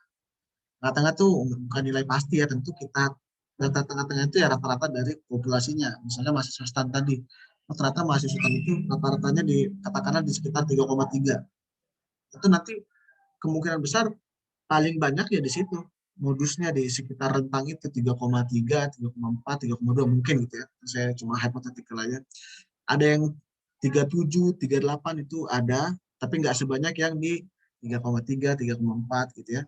Tengah-tengah tuh bukan nilai pasti ya, tentu kita data tengah-tengah itu ya rata-rata dari populasinya. Misalnya mahasiswa STAN tadi, rata-rata mahasiswa STAN itu rata-ratanya di katakanlah di sekitar 3,3. Itu nanti kemungkinan besar paling banyak ya di situ. Modusnya di sekitar rentang itu 3,3, 3,4, 3,2 mungkin gitu ya. Saya cuma hipotetikal aja. Ada yang 37, 38 itu ada, tapi nggak sebanyak yang di 3,3, 3,4 gitu ya.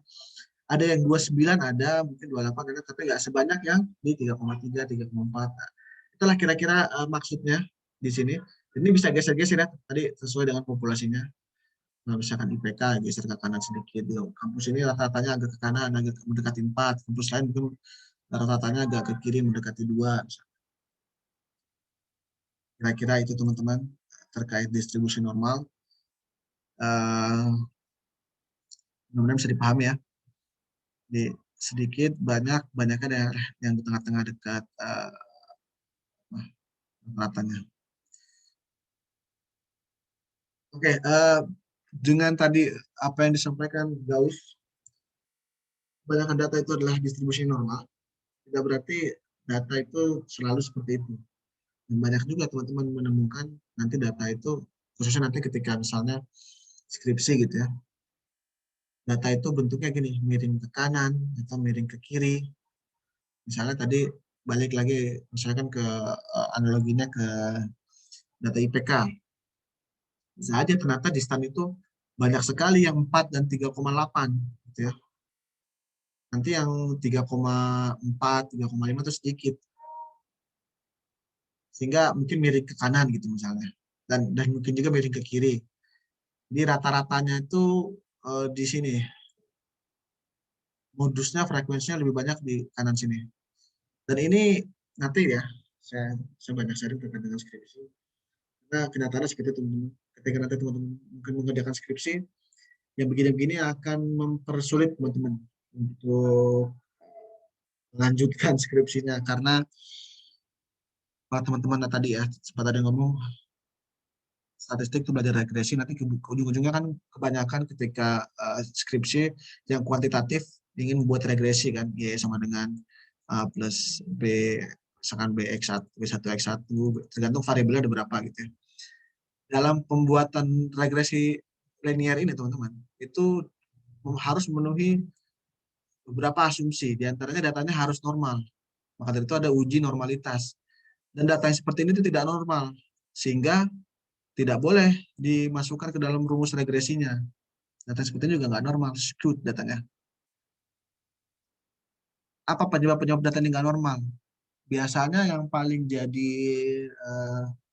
Ada yang 29 ada, mungkin 28 ada, tapi nggak sebanyak yang di 3,3, 3,4. Nah, itulah kira-kira maksudnya di sini. Ini bisa geser-geser ya, tadi sesuai dengan populasinya. Nah, misalkan IPK geser ke kanan sedikit. Kampus ini rata-ratanya agak ke kanan, agak mendekati 4. Kampus lain mungkin rata-ratanya agak ke kiri, mendekati 2. Kira-kira itu teman-teman terkait distribusi normal. Mudah-mudahan bisa dipahami ya. Di sedikit, banyaknya daerah yang di tengah-tengah dekat ratanya. Oke, dengan tadi apa yang disampaikan Gauss, kebanyakan data itu adalah distribusi normal. Tidak berarti data itu selalu seperti itu. Dan banyak juga teman-teman menemukan nanti data itu, khususnya nanti ketika misalnya skripsi gitu ya, data itu bentuknya gini, miring ke kanan atau miring ke kiri. Misalnya tadi balik lagi, misalkan ke analoginya ke data IPK. Bisa aja ternyata di STAN itu banyak sekali yang 4 dan 3,8 gitu ya. Nanti yang 3,4, 3,5 itu sedikit. Sehingga mungkin miring ke kanan gitu misalnya. Dan mungkin juga miring ke kiri. Jadi rata-ratanya itu di sini. Modusnya, frekuensinya lebih banyak di kanan sini. Dan ini nanti ya, saya banyak sharing terkait dengan skripsi. Karena kenyataannya seperti itu, teman-teman. Ketika nanti teman-teman mungkin mengerjakan skripsi, yang begini-begini akan mempersulit teman-teman untuk melanjutkan skripsinya. Karena teman-teman tadi ya, sempat ada ngomong, statistik itu belajar regresi, nanti ujung-ujungnya kan kebanyakan ketika skripsi yang kuantitatif ingin membuat regresi kan, Y sama dengan A plus B, misalkan BX1, B1X1, tergantung variabelnya ada berapa gitu ya. Dalam pembuatan regresi linear ini teman-teman, itu harus memenuhi beberapa asumsi, diantaranya datanya harus normal. Maka dari itu ada uji normalitas. Dan data yang seperti ini itu tidak normal, sehingga tidak boleh dimasukkan ke dalam rumus regresinya. Data seperti ini juga nggak normal, skewed datanya. Apa penyebab data ini nggak normal? Biasanya yang paling jadi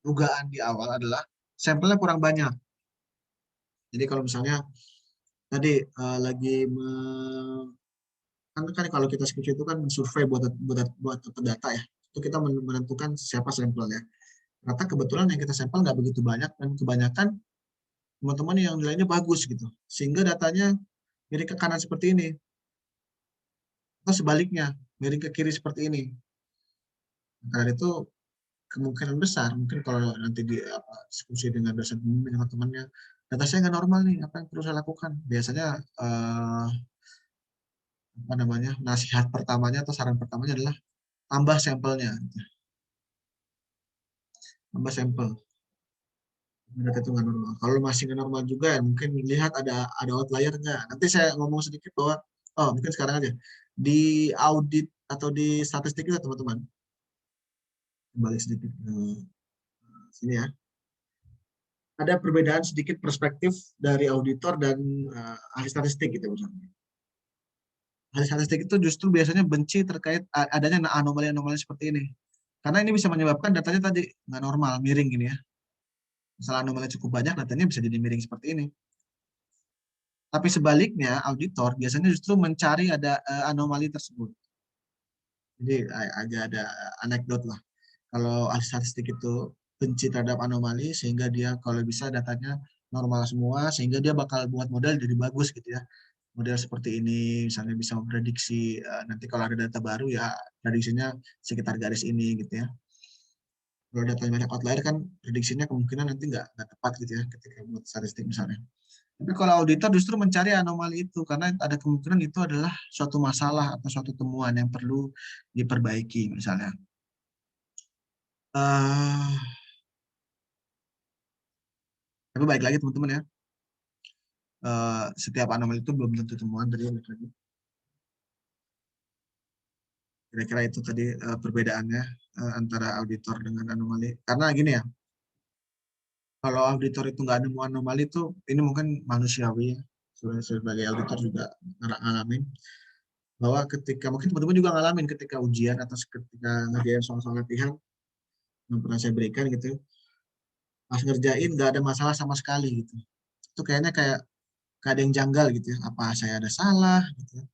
dugaan di awal adalah sampelnya kurang banyak. Jadi kalau misalnya tadi lagi kan kalau kita skripsi itu kan survei buat data ya, itu kita menentukan siapa sampelnya. Ternyata kebetulan yang kita sampel nggak begitu banyak dan kebanyakan teman-teman yang nilainya bagus gitu, sehingga datanya miring ke kanan seperti ini, atau sebaliknya miring ke kiri seperti ini. Karena itu kemungkinan besar mungkin kalau nanti diskusi dengan dosen dengan temannya, data saya nggak normal nih, apa yang perlu saya lakukan? Biasanya apa namanya, nasihat pertamanya atau saran pertamanya adalah tambah sampelnya, tambah sampel. Data itu nggak normal. Kalau masih nggak normal juga, mungkin lihat ada outlier nggak. Nanti saya ngomong sedikit bahwa, mungkin sekarang aja di audit atau di statistik itu teman-teman, kembali sedikit ke sini ya. Ada perbedaan sedikit perspektif dari auditor dan ahli statistik gitu misalnya. Ahli statistik itu justru biasanya benci terkait adanya anomali-anomali seperti ini. Karena ini bisa menyebabkan datanya tadi nggak normal, miring gini ya. Misalnya anomali cukup banyak, datanya bisa jadi miring seperti ini. Tapi sebaliknya, auditor biasanya justru mencari ada anomali tersebut. Jadi agak ada anekdot lah. Kalau ahli statistik itu benci terhadap anomali, sehingga dia kalau bisa datanya normal semua, sehingga dia bakal buat model jadi bagus gitu ya. Model seperti ini misalnya bisa memprediksi nanti kalau ada data baru ya prediksinya sekitar garis ini gitu ya. Kalau datanya banyak outlier kan prediksinya kemungkinan nanti nggak tepat gitu ya ketika buat statistik misalnya. Tapi kalau auditor justru mencari anomali itu karena ada kemungkinan itu adalah suatu masalah atau suatu temuan yang perlu diperbaiki misalnya. Uh, tapi baik lagi teman-teman ya, setiap anomali itu belum tentu temuan tadi balik lagi. Kira-kira itu tadi perbedaannya antara auditor dengan anomali. Karena gini ya, kalau auditor itu nggak nemu anomali itu, ini mungkin manusiawi ya. Sebagai auditor juga ngalamin bahwa ketika mungkin teman-teman juga ngalamin ketika ujian atau ketika ngerjain soal-soal latihan yang pernah saya berikan gitu, pas ngerjain nggak ada masalah sama sekali gitu. Itu kayaknya kayak ada yang janggal gitu ya. Apa saya ada salah gitu ya?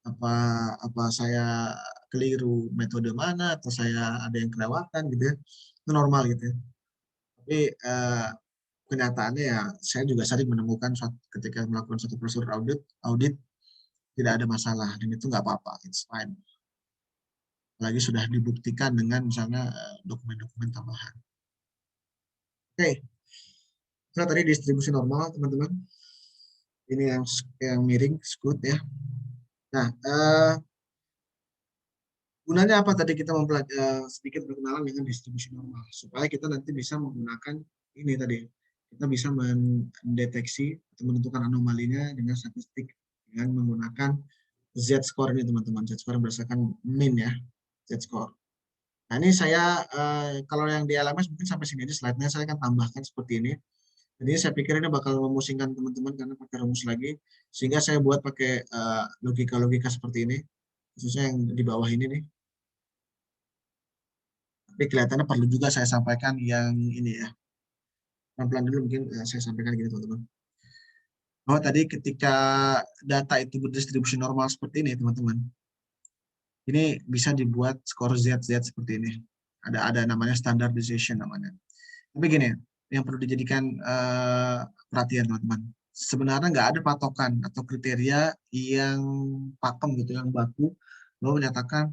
Apa apa saya keliru metode mana atau saya ada yang kelewatan gitu ya. Itu normal gitu ya. Tapi kenyataannya ya saya juga sering menemukan ketika melakukan suatu prosedur audit tidak ada masalah dan itu nggak apa-apa, it's fine. Lagi sudah dibuktikan dengan misalnya dokumen-dokumen tambahan. Oke, nah tadi distribusi normal teman-teman. Ini yang miring, scoot ya. Nah, gunanya apa tadi kita mempelajari sedikit berkenalan dengan distribusi normal supaya kita nanti bisa menggunakan ini tadi. Kita bisa mendeteksi atau menentukan anomalinya dengan statistik dengan menggunakan Z-score ini teman-teman. Z-score berdasarkan min ya, Z-score. Nah ini saya, kalau yang di LMS mungkin sampai sini aja slide-nya saya akan tambahkan seperti ini. Jadi saya pikir ini bakal memusingkan teman-teman karena pakai rumus lagi. Sehingga saya buat pakai logika-logika seperti ini. Khususnya yang di bawah ini nih. Tapi kelihatannya perlu juga saya sampaikan yang ini ya. Pelan-pelan dulu mungkin saya sampaikan gini teman-teman. Bahwa tadi ketika data itu berdistribusi normal seperti ini teman-teman. Ini bisa dibuat skor ZZ seperti ini. Ada namanya standardization namanya. Tapi gini, yang perlu dijadikan perhatian teman-teman. Sebenarnya nggak ada patokan atau kriteria yang pakem gitu, yang baku, bahwa menyatakan,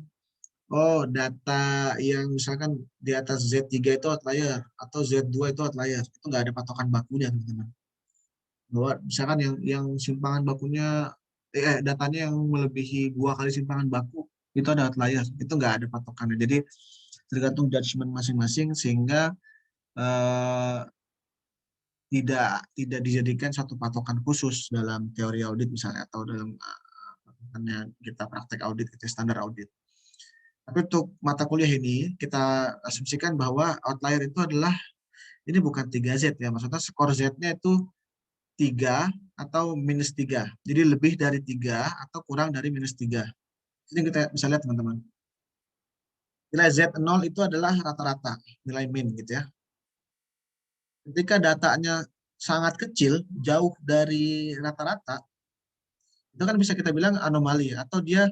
oh data yang misalkan di atas Z3 itu outlier, atau Z2 itu outlier. Itu nggak ada patokan bakunya teman-teman. Bahwa misalkan yang simpangan bakunya, datanya yang melebihi 2 kali simpangan baku, itu ada outlier. Itu nggak ada patokannya. Jadi tergantung judgement masing-masing sehingga tidak dijadikan satu patokan khusus dalam teori audit misalnya atau dalam kita praktek audit, kita standar audit. Tapi untuk mata kuliah ini kita asumsikan bahwa outlier itu adalah ini bukan 3Z ya, maksudnya skor Z-nya itu 3 atau minus 3. Jadi lebih dari 3 atau kurang dari minus 3. Jadi kita bisa lihat teman-teman. Nilai Z0 itu adalah rata-rata, nilai min gitu ya. Ketika datanya sangat kecil, jauh dari rata-rata, itu kan bisa kita bilang anomali atau dia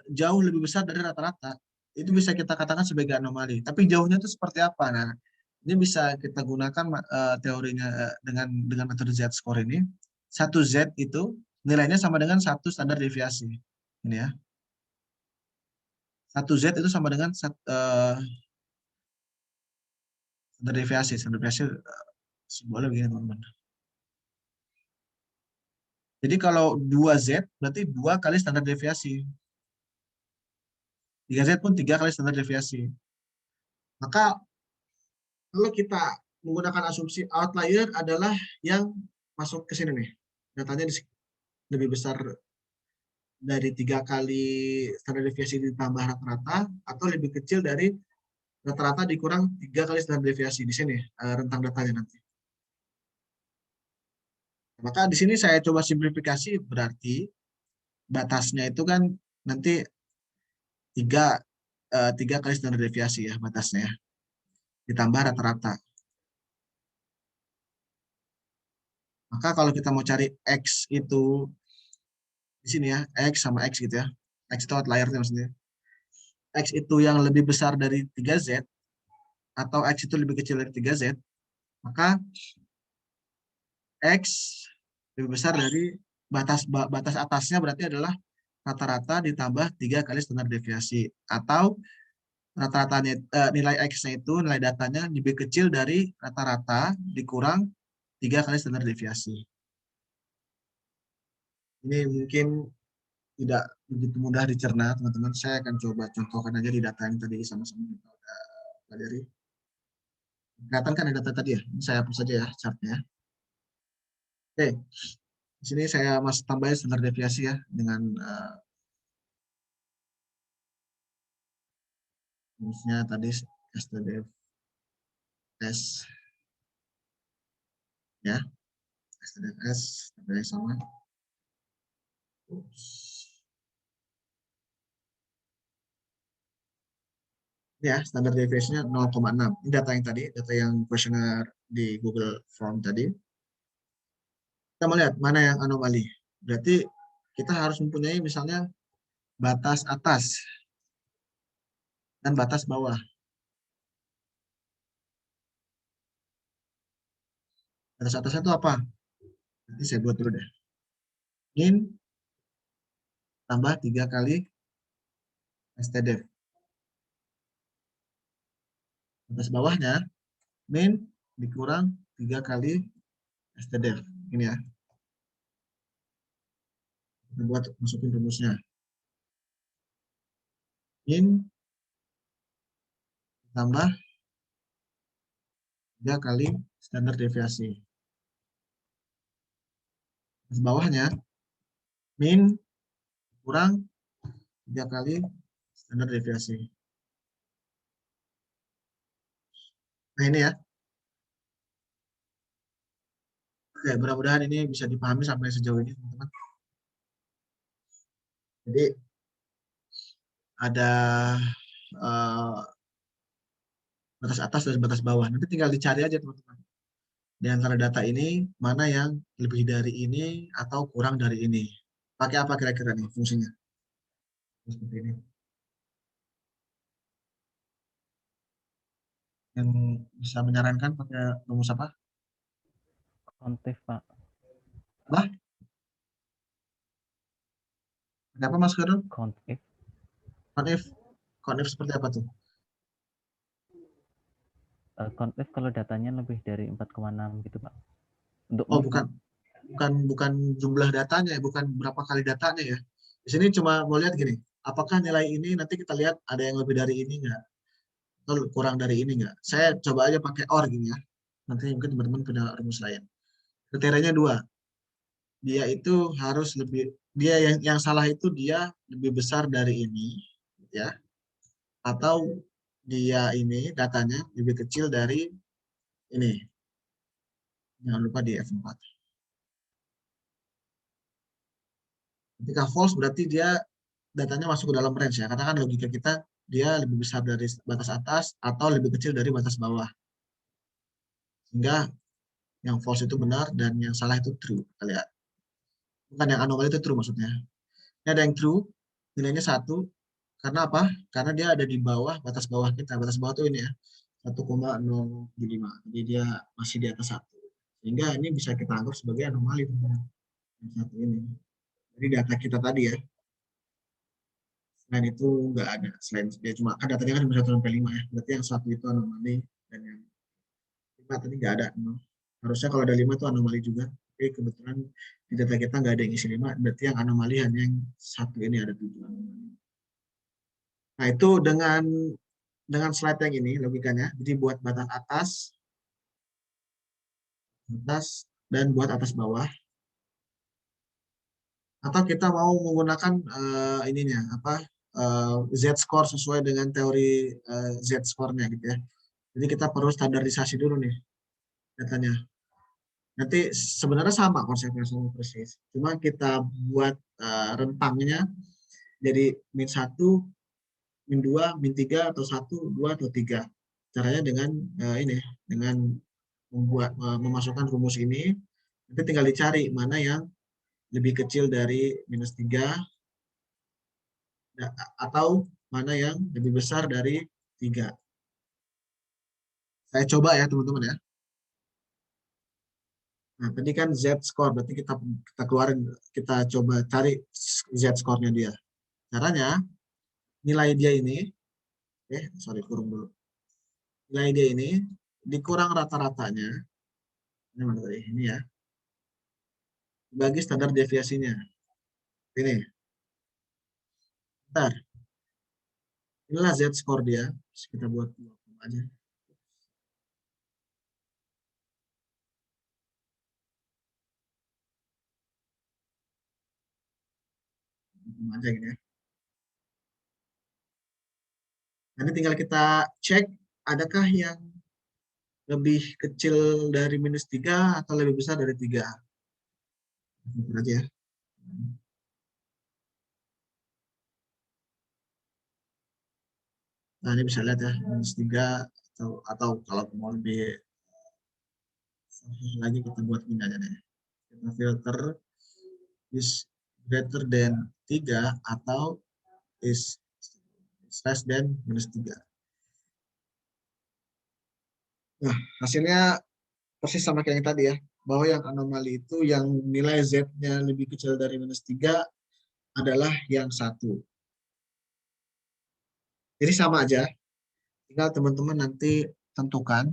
jauh lebih besar dari rata-rata. Itu bisa kita katakan sebagai anomali. Tapi jauhnya itu seperti apa? Nah, ini bisa kita gunakan teorinya dengan metode Z-score ini. Satu Z itu nilainya sama dengan satu standar deviasi. Ini ya. Satu Z itu sama dengan standar deviasi. Standar deviasi simbolnya begini teman-teman. Jadi kalau 2Z berarti 2 kali standar deviasi. 3Z pun 3 kali standar deviasi. Maka kalau kita menggunakan asumsi outlier adalah yang masuk ke sini nih. Datanya lebih besar dari 3 kali standar deviasi ditambah rata-rata atau lebih kecil dari rata-rata dikurang 3 kali standar deviasi. Di sini rentang datanya nanti. Maka di sini saya coba simplifikasi, berarti batasnya itu kan nanti 3 kali standar deviasi ya batasnya. Ditambah rata-rata. Maka kalau kita mau cari X itu di sini ya, X sama X gitu ya. X itu outlier maksudnya. X itu yang lebih besar dari 3Z, atau X itu lebih kecil dari 3Z, maka X lebih besar dari batas atasnya berarti adalah rata-rata ditambah 3 kali standar deviasi. Atau rata-ratanya nilai X-nya itu, nilai datanya lebih kecil dari rata-rata dikurang 3 kali standar deviasi. Ini mungkin tidak begitu mudah dicerna, teman-teman. Saya akan coba contohkan aja di data yang tadi sama-sama kita udah pelajari. Kelihatan kan ada data tadi ya? Ini saya hapus saja ya chartnya. Oke, di sini saya masih tambahin standar deviasi ya dengan rumusnya tadi STDF S ya, STDF S sama. Ya, standar deviasinya 0,6. Ini data yang tadi, data yang kuesioner di Google Form tadi. Kita melihat mana yang anomali. Berarti kita harus mempunyai misalnya batas atas dan batas bawah. Batas atasnya itu apa? Nanti saya buat dulu deh. Min tambah 3 kali STDF. Batas bawahnya min dikurang 3 kali STDF. Ini ya. Kita buat masukin rumusnya. Min tambah 3 kali standar deviasi. Batas bawahnya min kurang 3 kali standar deviasi. Nah ini ya. Oke, mudah-mudahan ini bisa dipahami sampai sejauh ini, teman-teman. Jadi ada batas atas dan batas bawah. Nanti tinggal dicari aja, teman-teman. Di antara data ini, mana yang lebih dari ini atau kurang dari ini. Pakai apa kira-kira nih fungsinya? Seperti ini. Yang bisa menyarankan pakai rumus apa? Kontif, Pak. Apa? Pakai apa, Mas Khairul? Kontif. Konif. Konif seperti apa tuh? Kontif kalau datanya lebih dari 4,6 gitu, Pak. Untuk Oh, min, bukan jumlah datanya, bukan berapa kali datanya ya. Di sini cuma mau lihat gini, apakah nilai ini nanti kita lihat ada yang lebih dari ini nggak? Atau kurang dari ini nggak? Saya coba aja pakai OR gini ya. Nanti mungkin teman-teman punya rumus lain. Kriterianya dua. Dia itu harus lebih, dia yang salah itu dia lebih besar dari ini, ya. Atau dia ini datanya lebih kecil dari ini. Jangan lupa di F4. Ketika false berarti dia datanya masuk ke dalam range ya. Karena kan logika kita dia lebih besar dari batas atas atau lebih kecil dari batas bawah. Sehingga yang false itu benar dan yang salah itu true. Kita lihat. Bukan yang anomali itu true maksudnya. Ini ada yang true, nilainya 1. Karena apa? Karena dia ada di bawah batas bawah kita. Batas bawah itu ini ya, 1,075. Jadi dia masih di atas 1. Sehingga ini bisa kita anggap sebagai anomali. Yang satu ini. Jadi data kita tadi ya, selain itu nggak ada. Selain dia cuma kan datanya kan 1 sampai 5 ya. Berarti yang satu itu anomali dan yang 5 tadi nggak ada. Harusnya kalau ada 5 itu anomali juga. Tapi kebetulan di data kita nggak ada yang isi 5. Berarti yang anomali hanya yang satu ini ada 7 anomali. Nah itu dengan slide yang ini logikanya. Jadi buat batas atas dan buat atas bawah. Atau kita mau menggunakan ininya apa Z-score sesuai dengan teori Z-score-nya gitu ya. Jadi kita perlu standarisasi dulu nih datanya. Nanti sebenarnya sama konsepnya sama persis. Cuma kita buat rentangnya jadi -1, -2, -3 atau 1, 2 atau 3. Caranya dengan ini dengan memasukkan rumus ini. Nanti tinggal dicari mana yang lebih kecil dari -3 atau mana yang lebih besar dari 3. Saya coba ya teman-teman ya. Nah, tadi kan Z-score, berarti kita keluarin, kita coba cari Z-score-nya dia. Caranya, nilai dia ini, sorry, kurung dulu. Nilai dia ini, dikurang rata-ratanya, ini mana tadi? Ini ya, bagi standar deviasinya. Ini, bentar. Inilah Z-score dia, kita buat 2 aja. Aja gini ya. Nanti tinggal kita cek, adakah yang lebih kecil dari -3 atau lebih besar dari 3. Bentar aja ya. Nah, ini bisa lihat ya, -3 atau kalau mau lebih lagi kita buat ini aja deh. Kita filter is greater than 3 atau is less than -3. Nah, hasilnya persis sama kayak yang tadi ya, bahwa yang anomali itu yang nilai Z-nya lebih kecil dari -3 adalah yang 1. Jadi sama aja, tinggal teman-teman nanti tentukan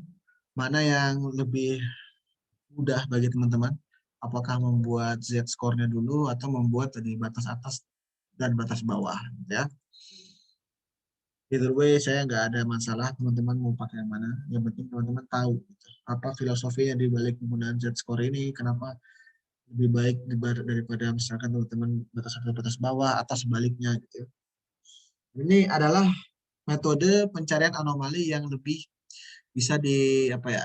mana yang lebih mudah bagi teman-teman. Apakah membuat Z-score-nya dulu atau membuat tadi batas atas dan batas bawah, ya. Either way, saya nggak ada masalah teman-teman mau pakai yang mana. Yang penting teman-teman tahu gitu, apa filosofinya di balik penggunaan Z-score ini, kenapa lebih baik daripada misalkan teman-teman batas atas batas bawah atau sebaliknya gitu. Ini adalah metode pencarian anomali yang lebih bisa apa ya,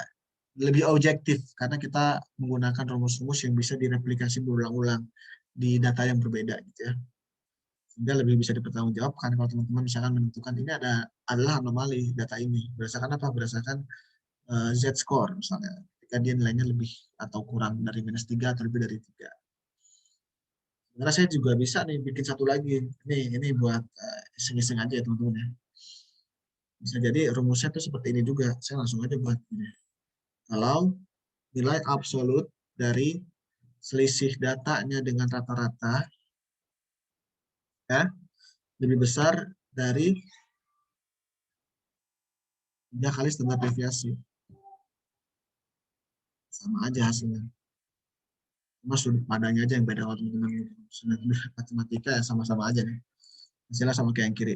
lebih objektif karena kita menggunakan rumus-rumus yang bisa direplikasi berulang-ulang di data yang berbeda gitu ya. Sehingga lebih bisa dipertanggungjawabkan kalau teman-teman misalkan menentukan ini adalah anomali data ini. Berdasarkan apa? Berdasarkan Z-score misalnya. Ketika dia nilainya lebih atau kurang dari -3 atau lebih dari 3. Sebenarnya saya juga bisa nih bikin satu lagi. Ini buat iseng-iseng aja ya teman-teman ya. Bisa jadi rumusnya tuh seperti ini juga. Saya langsung aja buat ini. Kalau nilai absolut dari selisih datanya dengan rata-rata ya lebih besar dari 3 kali standar deviasi. Sama aja hasilnya. Cuma sudut pandangnya aja yang beda kalau teman-teman matematika ya sama-sama aja nih. Hasilnya sama kayak yang kiri.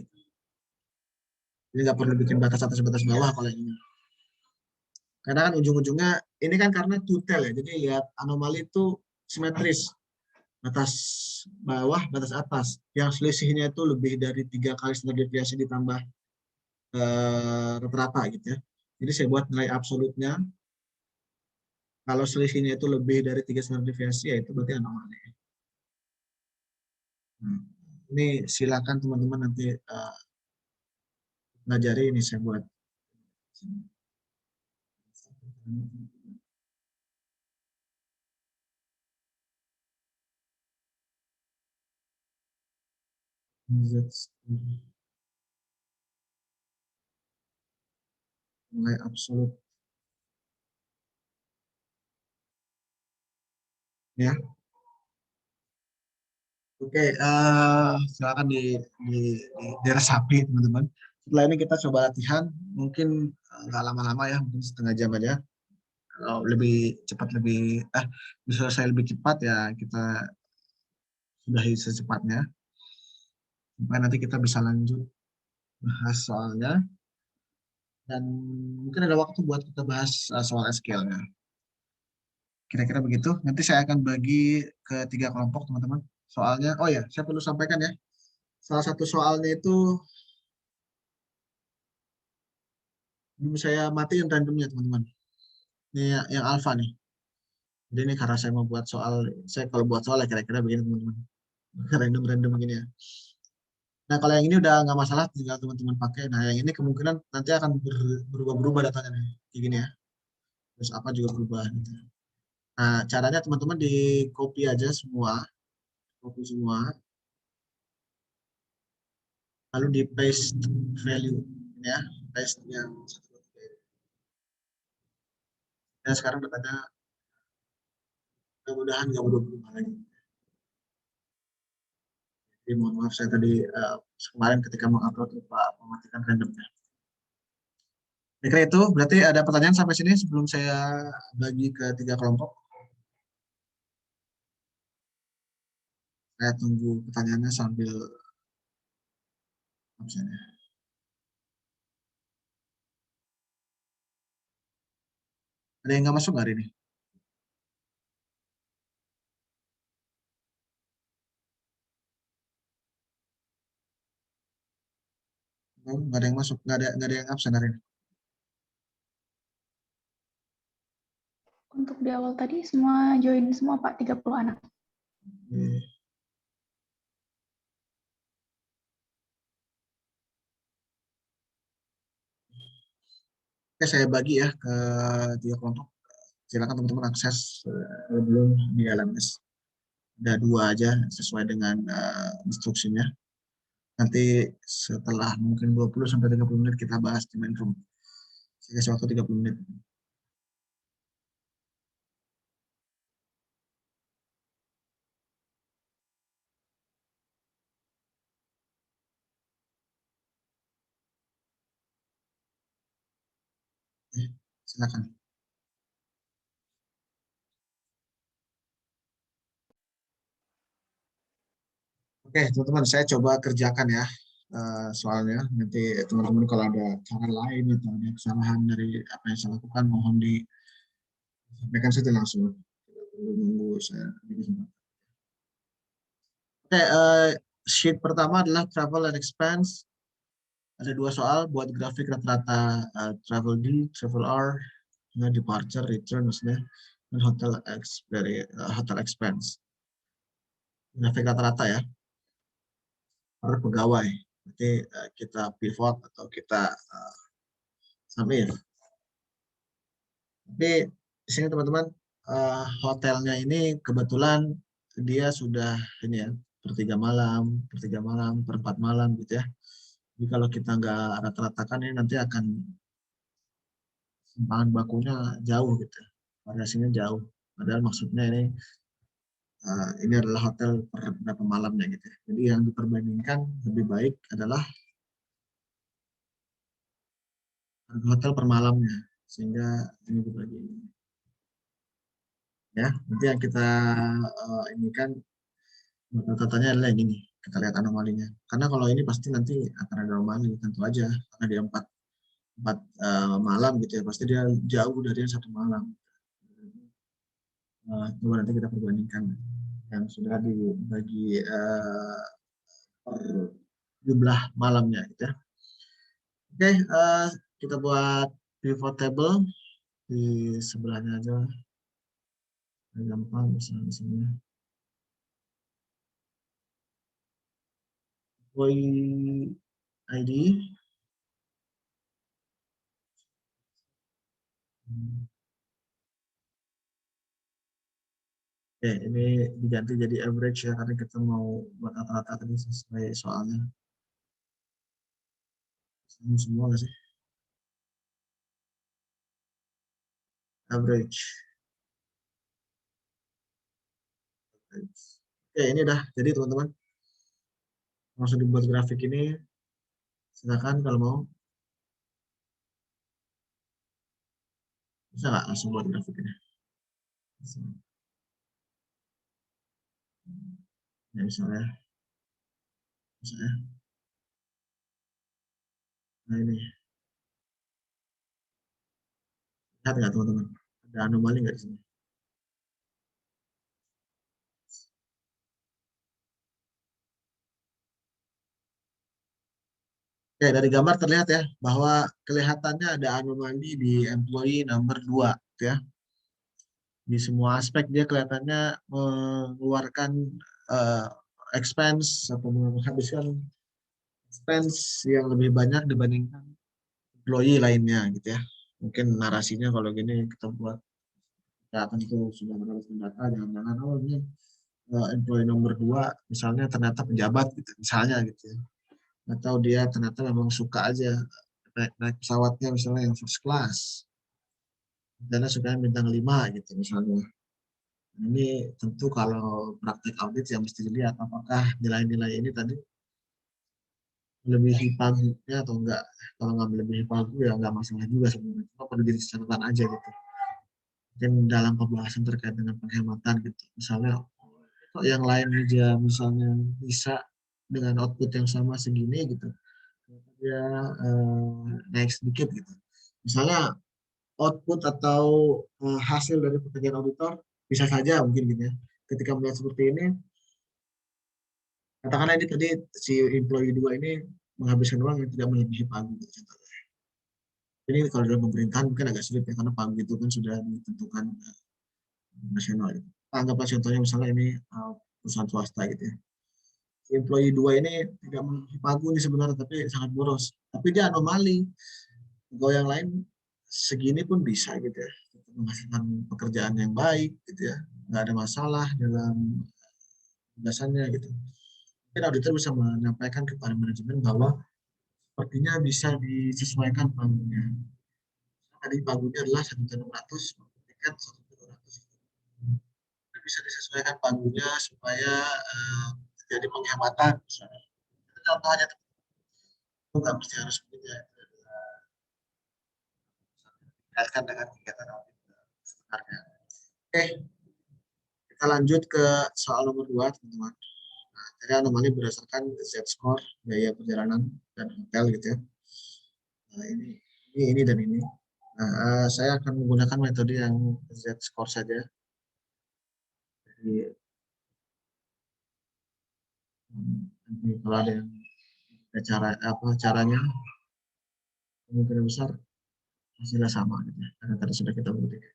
Jadi nggak perlu bikin batas atas batas bawah kalau yang ini. Karena kan ujung-ujungnya ini kan karena tutel ya. Jadi lihat anomali itu simetris. Batas bawah, batas atas. Yang selisihnya itu lebih dari 3 kali standar deviasi ditambah rata-rata gitu ya. Jadi saya buat nilai absolutnya. Kalau selisihnya itu lebih dari 3 standar deviasi, ya itu berarti anomali. Nah, ini silakan teman-teman nanti pelajari ini saya buat. Nilai absolut. Ya, oke, silakan diresapi teman-teman. Setelah ini kita coba latihan, mungkin nggak lama-lama ya, mungkin setengah jam aja. Kalau lebih cepat bisa selesai lebih cepat ya kita sudahi secepatnya. Supaya nanti kita bisa lanjut bahas soalnya. Dan mungkin ada waktu buat kita bahas soal SQL-nya. Kira-kira begitu. Nanti saya akan bagi ke 3 kelompok teman-teman. Soalnya, oh ya, saya perlu sampaikan ya. Salah satu soalnya itu belum saya matiin randomnya teman-teman. Ini yang alpha nih. Jadi ini karena saya mau buat soal, saya kalau buat soal ya kira-kira begini teman-teman. Random-random begini ya. Nah kalau yang ini udah nggak masalah, tinggal teman-teman pakai. Nah yang ini kemungkinan nanti akan berubah-berubah datanya nih. Kayak gini ya. Terus apa juga berubah. Gitu. Nah caranya teman-teman di copy aja semua. Copy semua. Lalu di paste value. Ya. Paste yang Ya sekarang datanya mudah-mudahan nggak berubah lagi. Jadi mohon maaf saya tadi kemarin ketika mengupload lupa mematikan randomnya. Kira itu berarti ada pertanyaan sampai sini sebelum saya bagi ke 3 kelompok. Saya tunggu pertanyaannya sambil absennya. Ada yang nggak masuk hari ini? Nggak ada yang masuk, nggak ada yang absen hari ini. Untuk di awal tadi semua join semua Pak, 30 anak. Oke, saya bagi ya ke 3 kelompok. Silakan teman-teman akses belum di LMS. Ada 2 aja sesuai dengan instruksinya. Nanti setelah mungkin 20 sampai 30 menit kita bahas di main room. Saya kasih waktu 30 menit. Silakan. Oke, teman-teman, saya coba kerjakan ya soalnya. Nanti teman-teman kalau ada cara lain atau ada kesalahan dari apa yang saya lakukan, mohon disampaikan saja langsung. Tidak nunggu saya. Oke, sheet pertama adalah travel and expense. Ada 2 soal, buat grafik rata-rata travel D, travel R, departure, return maksudnya, dan hotel expense. Grafik rata-rata ya, per pegawai. Nanti kita pivot atau kita submit. Tapi di sini teman-teman, hotelnya ini kebetulan dia sudah ini ya, per 3 malam, per 4 malam gitu ya. Jadi kalau kita nggak rata-ratakan ini nanti akan bahan bakunya jauh gitu, variasinya jauh. Padahal maksudnya ini adalah hotel per berapa malamnya gitu. Jadi yang diperbandingkan lebih baik adalah harga hotel per malamnya, sehingga ini dibagi. Ya, nanti yang kita ini kan tata-tatanya adalah yang ini. Kita lihat anomalinya. Karena kalau ini pasti nanti akan ada anomali, tentu aja. Karena dia 4 malam gitu ya, pasti dia jauh dari yang 1 malam. Coba nanti kita perbandingkan yang sudah dibagi per jumlah malamnya gitu ya. Oke, kita buat pivot table di sebelahnya aja. Gampang misalnya di sini. Employee ID. Oke, ini diganti jadi average ya, karena kita mau buat rata-rata tadi sesuai soalnya. Semua nggak sih? Average. Oke, ini dah. Jadi teman-teman, langsung dibuat grafik ini. Silakan kalau mau. Bisa nggak langsung buat grafik ini? Bisa. Ya, misalnya. Bisa ya. Nah ini. Lihat nggak teman-teman? Ada anomali nggak di sini? Oke, dari gambar terlihat ya, bahwa kelihatannya ada anomali di employee number 2. Ya. Di semua aspek dia kelihatannya mengeluarkan expense atau menghabiskan expense yang lebih banyak dibandingkan employee lainnya gitu ya. Mungkin narasinya kalau gini kita buat, ya tentu sudah mendapatkan data, jangan-jangan oh ini employee nomor 2 misalnya ternyata pejabat gitu misalnya gitu ya. Atau dia ternyata memang suka aja naik pesawatnya misalnya yang first class. Dana suka bintang 5 gitu misalnya. Ini tentu kalau praktek audit yang mesti dilihat apakah nilai-nilai ini tadi melebihi pagunya atau enggak. Kalau nggak melebihi pagu ya nggak masalah juga sebenarnya. Cuma perlu jadi catatan aja gitu. Mungkin dalam pembahasan terkait dengan penghematan gitu. Misalnya kok yang lain aja misalnya bisa dengan output yang sama segini gitu. Dia naik sedikit gitu. Misalnya output atau hasil dari pekerjaan auditor bisa saja mungkin gitu ya. Ketika melihat seperti ini, katakanlah ini tadi si employee 2 ini menghabiskan uang yang tidak melebihi pagu. Gitu. Ini kalau dalam pemerintahan mungkin agak sulit ya, karena pagu itu kan sudah ditentukan nasional. Gitu. Anggaplah contohnya misalnya ini perusahaan swasta gitu ya. Si employee 2 ini tidak melebihi pagu ini sebenarnya, tapi sangat boros. Tapi dia anomali. Pegawai yang lain segini pun bisa gitu ya. Menghasilkan pekerjaan yang baik gitu ya. Nggak ada masalah dalam tugasannya gitu. Mungkin auditor bisa menyampaikan kepada manajemen bahwa sepertinya bisa disesuaikan pagunya. Tadi pagunya adalah 1.600, tiket 1.200. Bisa disesuaikan pagunya supaya terjadi penghematan. Misalnya. Contohnya itu nggak mesti harus begitu ya. Kaitkan dengan kegiatan audit sebenarnya. Oke, kita lanjut ke soal nomor 2, teman-teman. Nah, jadi anomali berdasarkan Z-score, biaya perjalanan, dan hotel gitu ya. Nah, ini dan ini. Nah, saya akan menggunakan metode yang Z-score saja. Jadi, kalau ada yang caranya, kemungkinan besar hasilnya sama gitu ya. Karena tadi sudah kita buktikan.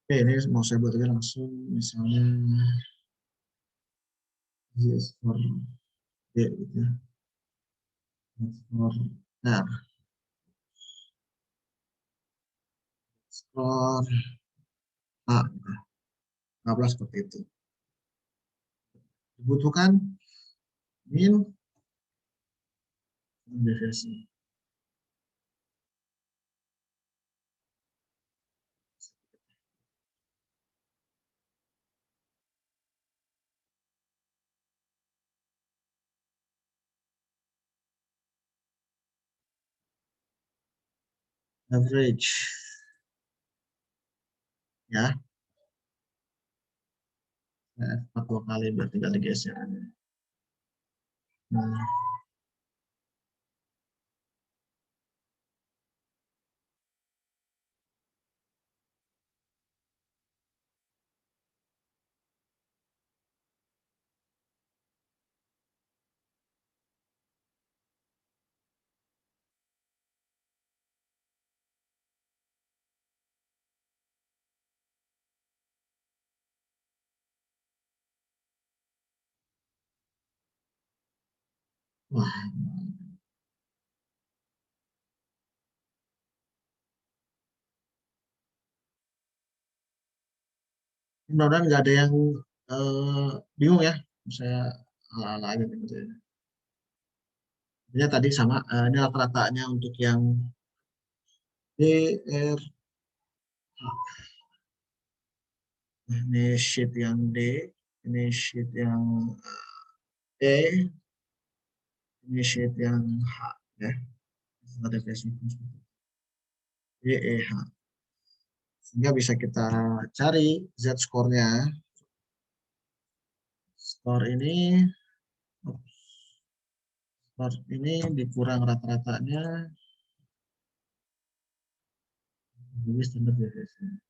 Oke, ini mau saya buat aja langsung, misalnya Z-score D gitu ya. Z-score, nah, skor A, gitu. Anggaplah seperti itu. Dibutuhkan min deviasi. Average. Ya, 40 kali berarti tinggal digeser. Nah, wah, mudah-mudahan nggak ada yang bingung ya. Saya ala-ala aja gitu ya. Ini tadi sama, ini rata-ratanya untuk yang D, R, ini sheet yang D, ini sheet yang E, ini sheet yang H, ya. Ada D, E, H. Sehingga bisa kita cari Z-score-nya. Skor ini dikurang rata-ratanya, ini standar deviasi.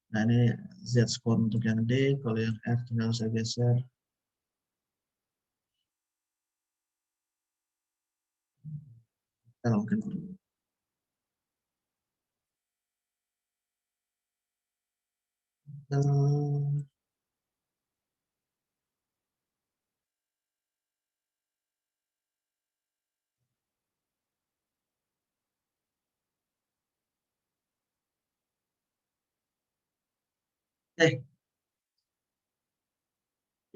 Nah, ini Z-score untuk yang D, kalau yang F tinggal saya geser. Kita mungkin perlu.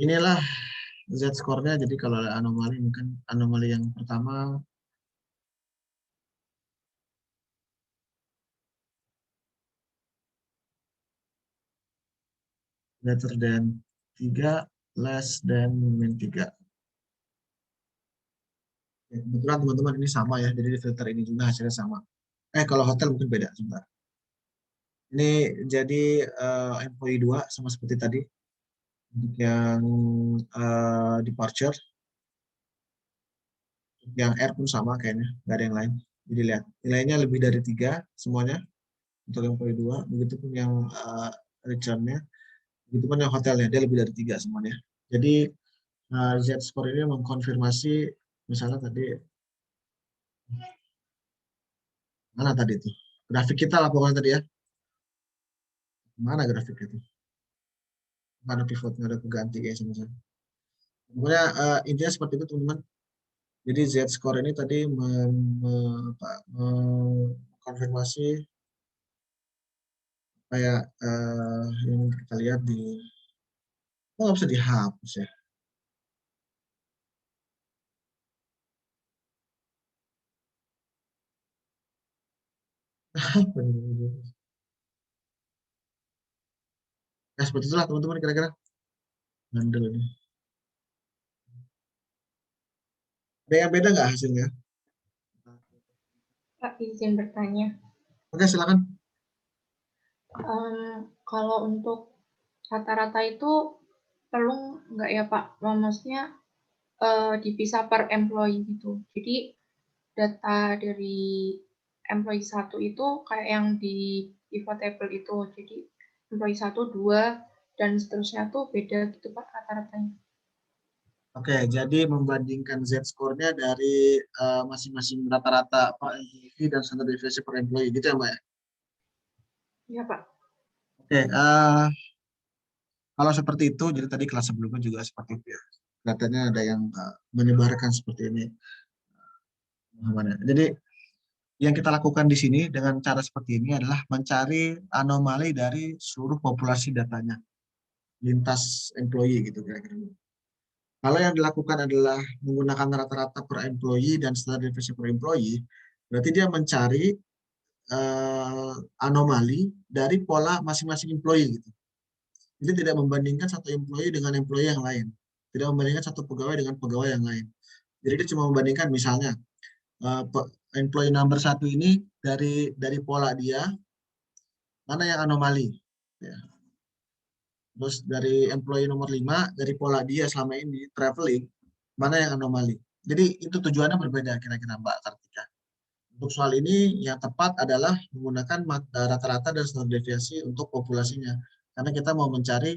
Inilah Z-score-nya. Jadi kalau ada anomali, mungkin anomali yang pertama greater than 3, less than min 3. Ya, kebetulan teman-teman ini sama ya, jadi di filter ini juga hasilnya sama. Kalau hotel mungkin beda, sebentar. Ini jadi employee 2 sama seperti tadi. Untuk yang departure, yang R pun sama kayaknya, nggak ada yang lain. Jadi lihat, nilainya lebih dari 3 semuanya untuk employee 2, begitupun yang return-nya, begitupun yang hotelnya, dia lebih dari 3 semuanya. Jadi Z-score ini mengkonfirmasi, misalnya tadi, mana tadi itu? Grafik kita lah pokoknya tadi ya. Mana grafik itu? Nggak ada pivot, nggak ada pengganti kayak sama. Pokoknya intinya seperti itu teman-teman. Jadi Z-score ini tadi mengkonfirmasi kayak yang kita lihat di, nggak bisa dihapus ya. Nah, seperti itulah teman-teman kira-kira. Bandel ini. Ada yang beda nggak hasilnya? Pak, izin bertanya. Oke, silakan. Kalau untuk rata-rata itu perlu nggak ya Pak? Maksudnya dipisah per employee gitu. Jadi data dari employee 1 itu kayak yang di pivot table itu. Jadi employee 1, 2, dan seterusnya tuh beda gitu Pak rata-ratanya. Oke, jadi membandingkan Z-score-nya dari masing-masing rata-rata per employee dan standar deviasi per employee, gitu ya Mbak? Iya Pak. Oke, kalau seperti itu, jadi tadi kelas sebelumnya juga seperti itu ya. Datanya ada yang menyebarkan seperti ini. Jadi yang kita lakukan di sini dengan cara seperti ini adalah mencari anomali dari seluruh populasi datanya, lintas employee gitu kira-kira. Kalau yang dilakukan adalah menggunakan rata-rata per employee dan standar deviasi per employee, berarti dia mencari anomali dari pola masing-masing employee gitu. Jadi tidak membandingkan satu employee dengan employee yang lain, tidak membandingkan satu pegawai dengan pegawai yang lain. Jadi dia cuma membandingkan misalnya employee number 1 ini dari pola dia mana yang anomali. Ya. Terus dari employee nomor 5 dari pola dia selama ini traveling mana yang anomali. Jadi itu tujuannya berbeda kira-kira Mbak Kartika. Untuk soal ini yang tepat adalah menggunakan rata-rata dan standar deviasi untuk populasinya. Karena kita mau mencari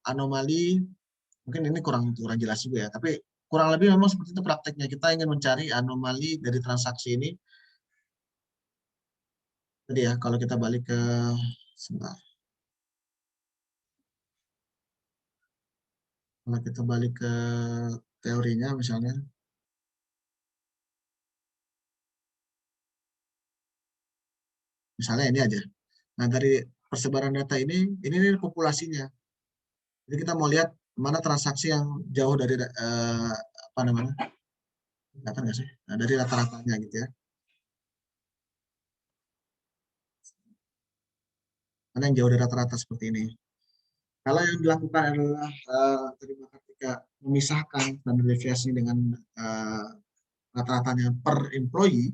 anomali, mungkin ini kurang jelas juga ya, tapi kurang lebih memang seperti itu prakteknya. Kita ingin mencari anomali dari transaksi ini. Jadi ya, kalau kita balik ke sebentar. Kalau kita balik ke teorinya misalnya. Misalnya ini aja. Nah, dari persebaran data ini populasinya. Jadi kita mau lihat mana transaksi yang jauh dari apa namanya? Kelihatan nggak sih? Nah, dari rata-ratanya gitu ya. Mana yang jauh dari rata-rata seperti ini. Kalau yang dilakukan adalah ketika memisahkan standar deviasi dengan rata-ratanya per employee,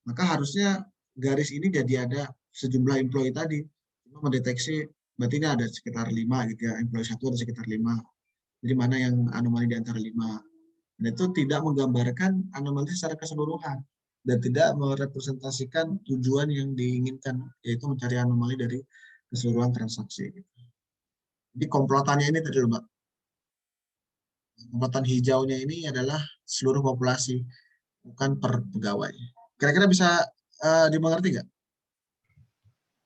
maka harusnya garis ini jadi ada sejumlah employee tadi. Cuma mendeteksi berarti ini ada sekitar 5 gitu ya, employee 1 ada sekitar 5. Jadi mana yang anomali di antara 5. Dan itu tidak menggambarkan anomali secara keseluruhan dan tidak merepresentasikan tujuan yang diinginkan, yaitu mencari anomali dari keseluruhan transaksi. Jadi komplotannya ini tadi loh Mbak. Komplotan hijaunya ini adalah seluruh populasi, bukan per pegawai. Kira-kira bisa dimengerti nggak?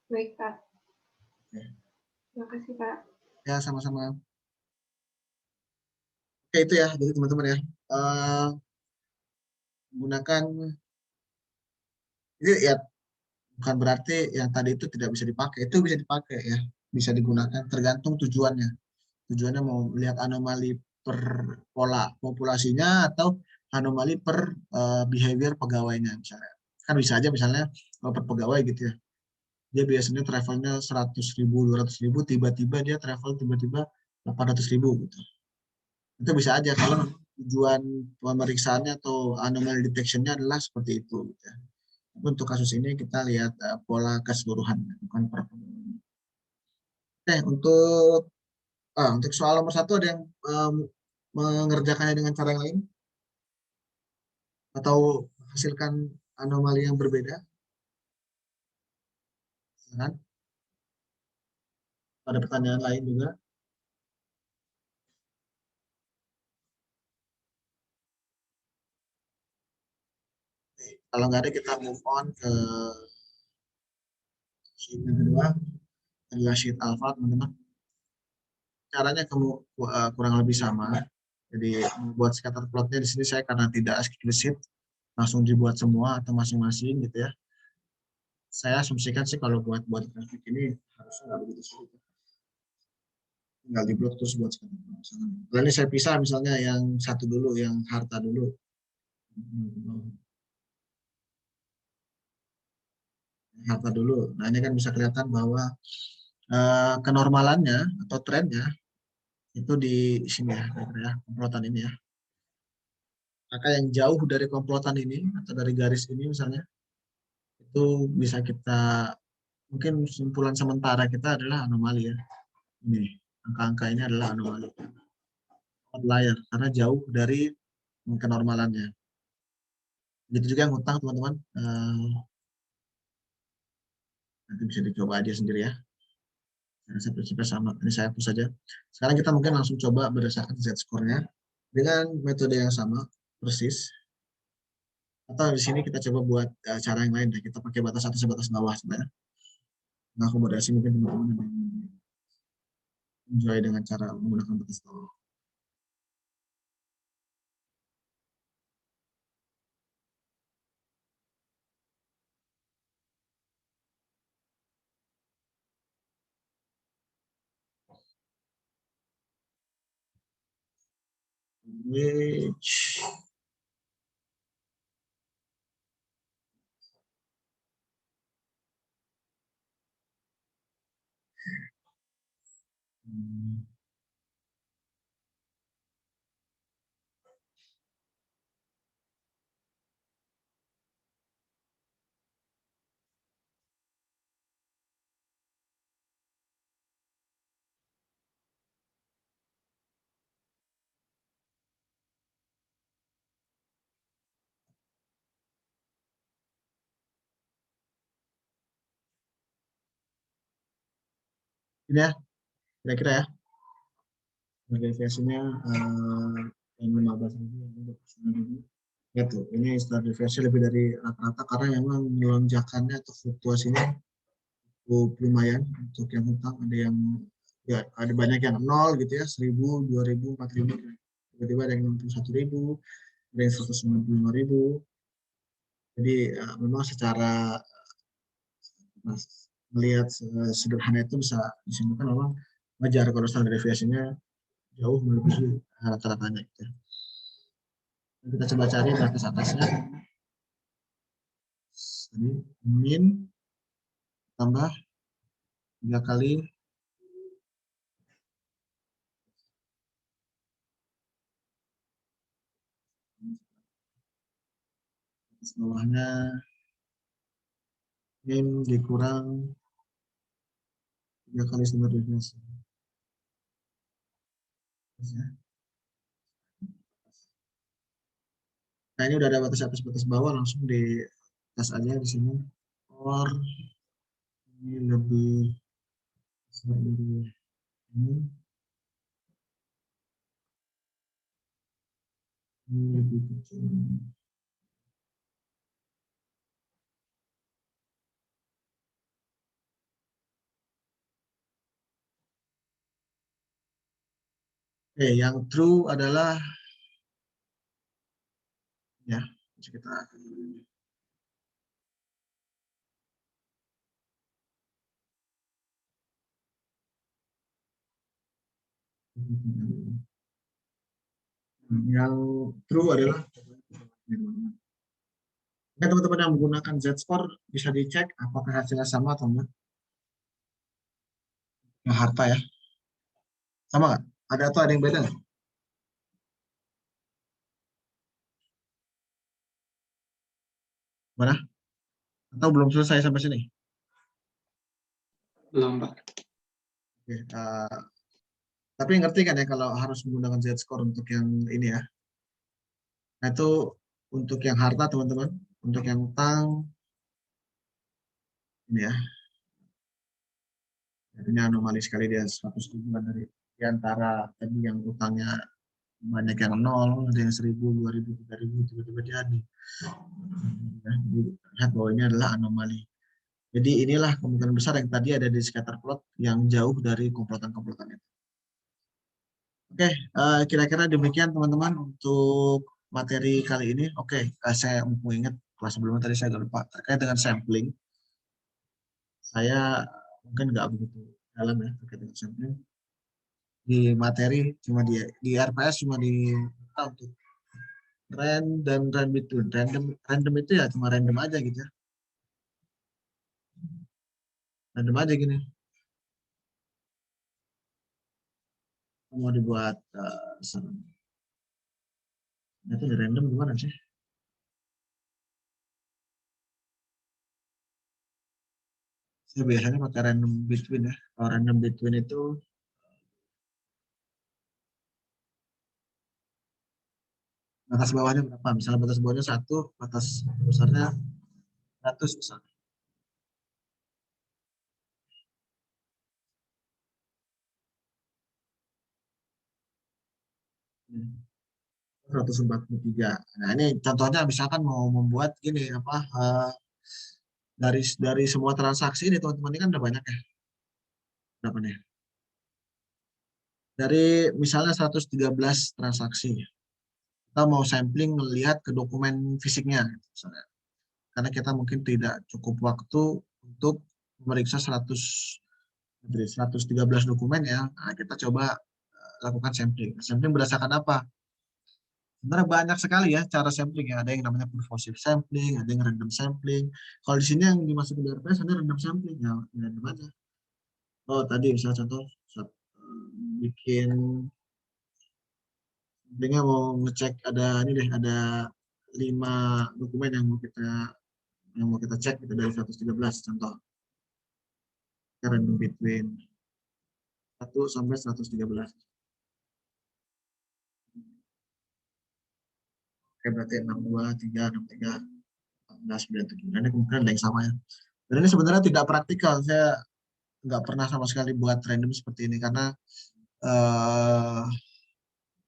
Baik Pak. Terima kasih Pak. Ya, sama-sama. Oke, itu ya, jadi teman-teman ya. Menggunakan, ini ya bukan berarti yang tadi itu tidak bisa dipakai. Itu bisa dipakai ya, bisa digunakan tergantung tujuannya. Tujuannya mau melihat anomali per pola populasinya atau anomali per behavior pegawainya misalnya. Kan bisa aja misalnya kalau per pegawai gitu ya. Dia biasanya travelnya 100.000, 200.000, tiba-tiba dia travel tiba-tiba 800.000 gitu. Itu bisa aja kalau tujuan pemeriksaannya atau anomaly detection-nya adalah seperti itu. Gitu ya. Untuk kasus ini kita lihat pola keseluruhan, bukan per pegawai. Oke, untuk soal nomor 1 ada yang mengerjakannya dengan cara yang lain atau menghasilkan anomali yang berbeda? Silakan. Ada pertanyaan lain juga? Kalau nggak ada kita move on ke sheet yang kedua, adalah sheet alpha teman-teman. Caranya kurang lebih sama. Jadi buat scatter plotnya di sini saya karena tidak eksplisit langsung dibuat semua atau masing-masing gitu ya. Saya asumsikan sih kalau buat grafik ini harusnya nggak begitu sulit. Tinggal di blok terus buat scatter plot. Lalu ini saya pisah misalnya yang satu dulu, yang harta dulu. Harta dulu. Nah ini kan bisa kelihatan bahwa kenormalannya atau trennya itu di sini ya, komplotan ini ya. Maka yang jauh dari komplotan ini atau dari garis ini misalnya, itu bisa kita, mungkin kesimpulan sementara kita adalah anomali ya. Ini, angka-angka ini adalah anomali. Outlier, karena jauh dari kenormalannya. Begitu juga yang hutang teman-teman. Nanti bisa dicoba aja sendiri ya. Saya prinsipnya sama, ini saya hapus saja. Sekarang kita mungkin langsung coba berdasarkan Z-score-nya dengan metode yang sama, persis. Atau di sini kita coba buat cara yang lain, kita pakai batas atas batas bawah sebenarnya. Mengakomodasi mungkin teman-teman yang enjoy dengan cara menggunakan batas bawah. Which ini ya, kira-kira ya. Deviasinya yang 15.000, yang 29.000. Ya tuh, ini standar deviasi lebih dari rata-rata karena memang melonjakannya atau fluktuasinya cukup lumayan untuk yang hutang. Ada yang ya ada banyak yang 0 gitu ya, 1.000, 2.000, 4.000. Tiba-tiba ada yang 61.000, ada yang 195.000. Jadi memang secara melihat sederhana itu bisa disimpulkan memang wajar kalau standar deviasinya jauh melebihi rata-ratanya. Gitu. Kita coba cari batas atasnya. Ini min tambah 3 kali atas bawahnya min dikurang 3 kali standar deviasi. Nah ini udah ada batas atas batas bawah, langsung di tes aja di sini. Or ini lebih besar dari ini lebih kecil. Oke, yang true adalah ya sekitar Yang true adalah teman-teman yang menggunakan Z-score bisa dicek apakah hasilnya sama atau enggak. Yang harta ya. Sama nggak? Ada atau ada yang beda nggak? Mana? Atau belum selesai sampai sini? Belum, Pak. Oke, tapi ngerti kan ya kalau harus menggunakan Z-score untuk yang ini ya. Nah itu untuk yang harta teman-teman. Untuk yang utang, ini ya. Ini anomali sekali dia 100 ribuan dari di antara tadi yang utangnya banyak yang 0, ada yang 1000, 2000, 3000, tiba-tiba jadi. Ya, lihat bahwa ini adalah anomali. Jadi inilah kemungkinan besar yang tadi ada di scatter plot yang jauh dari komplotan-komplotan itu. Oke, kira-kira demikian teman-teman untuk materi kali ini. Oke, saya mau ingat kelas sebelumnya tadi saya lupa terkait dengan sampling. Saya mungkin nggak begitu dalam ya terkait dengan sampling. Di materi cuma di RPS cuma di untuk random dan random between. Random itu ya cuma random aja gitu ya. Random aja gini. Mau dibuat itu di random gimana sih? Saya biasanya pakai random between ya. Kalau random between itu batas bawahnya berapa? Misalnya batas bawahnya 1, batas besarnya 100 misalnya. 143. Nah ini contohnya misalkan mau membuat gini apa dari semua transaksi ini teman-teman ini kan udah banyak ya. Berapa nih? Dari misalnya 113 transaksi. Kita mau sampling melihat ke dokumen fisiknya misalnya. Karena kita mungkin tidak cukup waktu untuk memeriksa 113 dokumen ya. Nah, kita coba lakukan sampling. Sampling berdasarkan apa? Sebenarnya banyak sekali ya cara sampling ya. Ada yang namanya purposive sampling, ada yang random sampling. Kalau di sini yang dimasukin di RPS ada random sampling ya, random aja. Oh tadi misalnya contoh bikin samplingnya mau ngecek ada ini deh, ada 5 dokumen yang mau kita cek itu dari 113 contoh. Random between 1 sampai 113. Oke, berarti 62, 3, 63, 14, 97. Nah, ini kemungkinan ada yang sama ya. Dan ini sebenarnya tidak praktikal. Saya nggak pernah sama sekali buat random seperti ini karena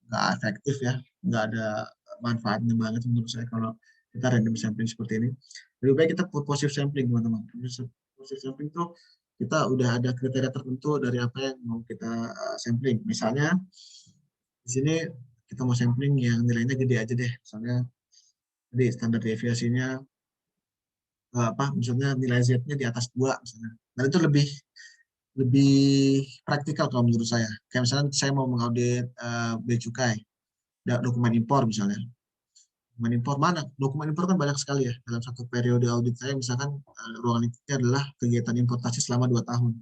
nggak efektif ya. Nggak ada manfaatnya banget menurut saya kalau kita random sampling seperti ini. Lebih baik kita purposive sampling, teman-teman. Purposive sampling itu kita udah ada kriteria tertentu dari apa yang mau kita sampling. Misalnya di sini kita mau sampling yang nilainya gede aja deh. Misalnya jadi standar deviasinya misalnya nilai Z-nya di atas 2 misalnya. Dan itu lebih praktikal kalau menurut saya. Kayak misalnya saya mau mengaudit bea cukai, dokumen impor misalnya. Dokumen impor mana? Dokumen impor kan banyak sekali ya. Dalam satu periode audit saya misalkan ruangan lingkupnya adalah kegiatan importasi selama 2 tahun.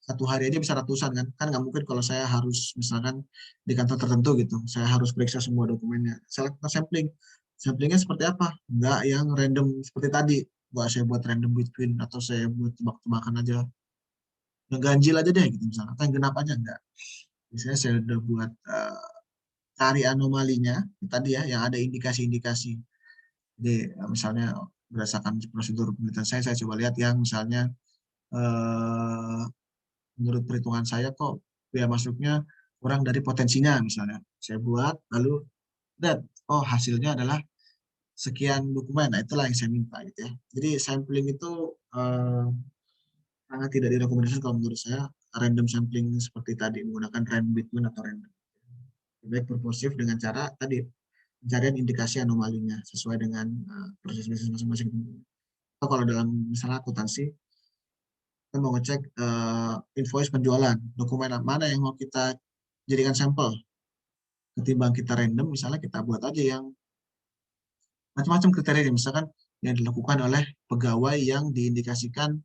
Satu hari aja bisa ratusan kan. Kan nggak mungkin kalau saya harus misalkan di kantor tertentu gitu. Saya harus periksa semua dokumennya. Saya lakukan sampling. Samplingnya seperti apa? Nggak yang random seperti tadi. Nggak saya buat random between atau saya buat tebak-tebakan aja. Yang ganjil aja deh gitu misalnya. Atau yang genap aja enggak. Misalnya saya udah buat cari anomalinya tadi ya yang ada indikasi-indikasi. Jadi misalnya berdasarkan prosedur penelitian saya coba lihat yang misalnya menurut perhitungan saya kok biaya masuknya kurang dari potensinya misalnya. Saya buat lalu lihat oh hasilnya adalah sekian dokumen. Nah, itulah yang saya minta gitu ya. Jadi sampling itu sangat tidak direkomendasikan kalau menurut saya random sampling seperti tadi menggunakan random between atau random. Baik purposive dengan cara tadi pencarian indikasi anomalinya sesuai dengan proses bisnis masing-masing. Atau kalau dalam misalnya akuntansi kita mau ngecek invoice penjualan, dokumen mana yang mau kita jadikan sampel. Ketimbang kita random, misalnya kita buat aja yang macam-macam kriteria, misalkan yang dilakukan oleh pegawai yang diindikasikan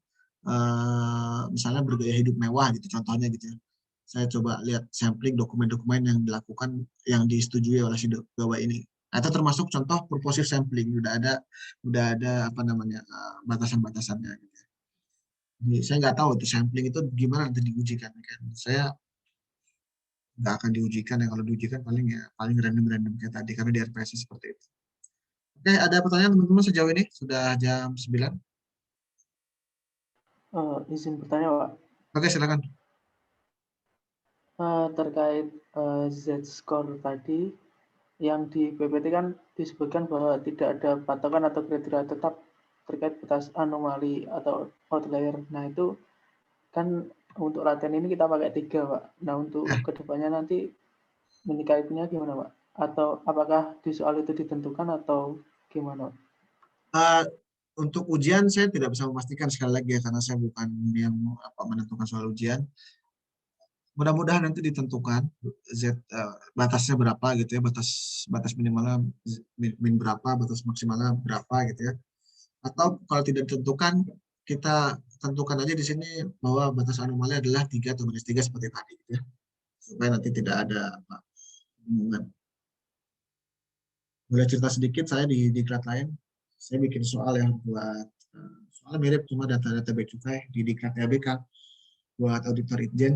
misalnya bergaya hidup mewah gitu, contohnya gitu ya. Saya coba lihat sampling dokumen-dokumen yang dilakukan, yang disetujui oleh si pegawai ini. Atau termasuk contoh purposive sampling, udah ada apa namanya batasan-batasannya. Gitu. Jadi, saya nggak tahu itu sampling itu gimana nanti diujikan kan. Saya nggak akan diujikan ya, kalau diujikan paling random-random kayak tadi karena di RPS seperti itu. Oke, ada pertanyaan teman-teman sejauh ini? Sudah jam 9. Izin bertanya, Pak. Oke, silakan. Terkait Z-score tadi, yang di PPT kan disebutkan bahwa tidak ada patokan atau kriteria tetap terkait batas anomali atau outlier. Nah, itu kan untuk latihan ini kita pakai 3, Pak. Nah, untuk kedepannya nanti menyikapinya gimana, Pak? Atau apakah di soal itu ditentukan atau gimana? Untuk ujian saya tidak bisa memastikan sekali lagi ya, karena saya bukan yang menentukan soal ujian. Mudah-mudahan nanti ditentukan batasnya berapa gitu ya, batas minimalnya min berapa, batas maksimalnya berapa gitu ya. Atau kalau tidak ditentukan, kita tentukan aja di sini bahwa batas anomali adalah 3 atau -3 seperti tadi gitu ya. Supaya nanti tidak ada kebingungan. Boleh cerita sedikit, saya di diklat lain, saya bikin soal yang buat soalnya mirip, cuma data-data bea cukai di diklat ABK buat auditor Itjen.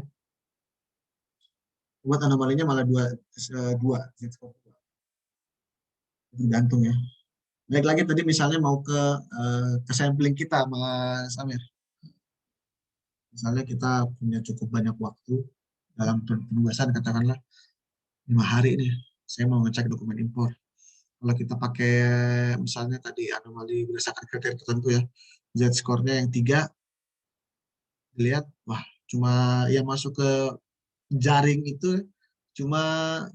Buat anomalinya malah dua tergantung ya. Baik lagi tadi misalnya mau ke sampling kita, Mas Amir. Misalnya kita punya cukup banyak waktu dalam penugasan, katakanlah 5 hari nih, saya mau ngecek dokumen impor. Kalau kita pakai misalnya tadi anomali berdasarkan kriteria tertentu ya, Z-score-nya yang 3, dilihat, wah cuma yang masuk ke jaring itu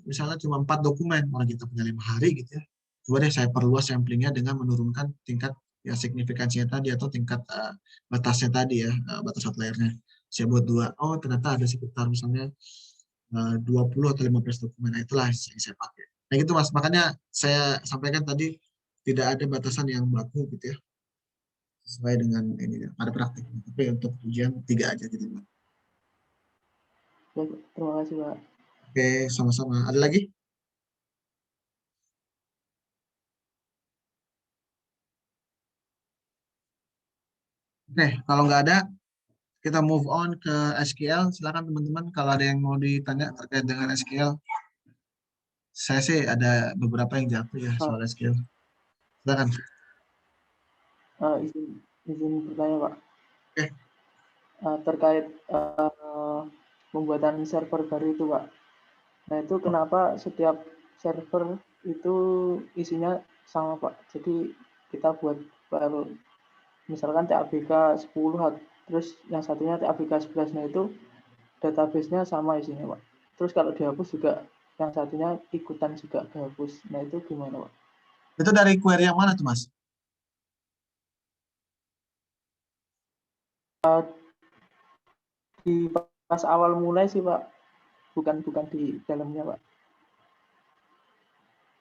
misalnya cuma 4 dokumen, orang kita punya 5 hari gitu ya. Coba deh saya perluas samplingnya dengan menurunkan tingkat ya signifikansinya tadi atau tingkat batasnya tadi ya, batas outlier-nya. Saya buat 2, oh ternyata ada sekitar misalnya 20 atau 15 dokumen, nah itulah yang saya pakai. Nah gitu Mas, makanya saya sampaikan tadi tidak ada batasan yang baku gitu ya, sesuai dengan ini ya, pada praktik. Tapi untuk ujian 3 aja gitu. Baik, terima kasih, Pak. Oke, sama-sama. Ada lagi? Oke, kalau nggak ada, kita move on ke SQL. Silakan teman-teman, kalau ada yang mau ditanya terkait dengan SQL. Saya sih ada beberapa yang jatuh ya soal SQL. Silakan. Izin bertanya, Pak. Oke. Terkait pembuatan server baru itu, Pak. Nah, itu kenapa setiap server itu isinya sama, Pak? Jadi kita buat file, misalkan TABK 10, terus yang satunya TABK 11, nah itu database-nya sama isinya, Pak. Terus kalau dihapus juga, yang satunya ikutan juga dihapus. Nah, itu gimana, Pak? Itu dari query yang mana tuh, Mas? Di pas awal mulai sih, Pak. Bukan di dalamnya, Pak.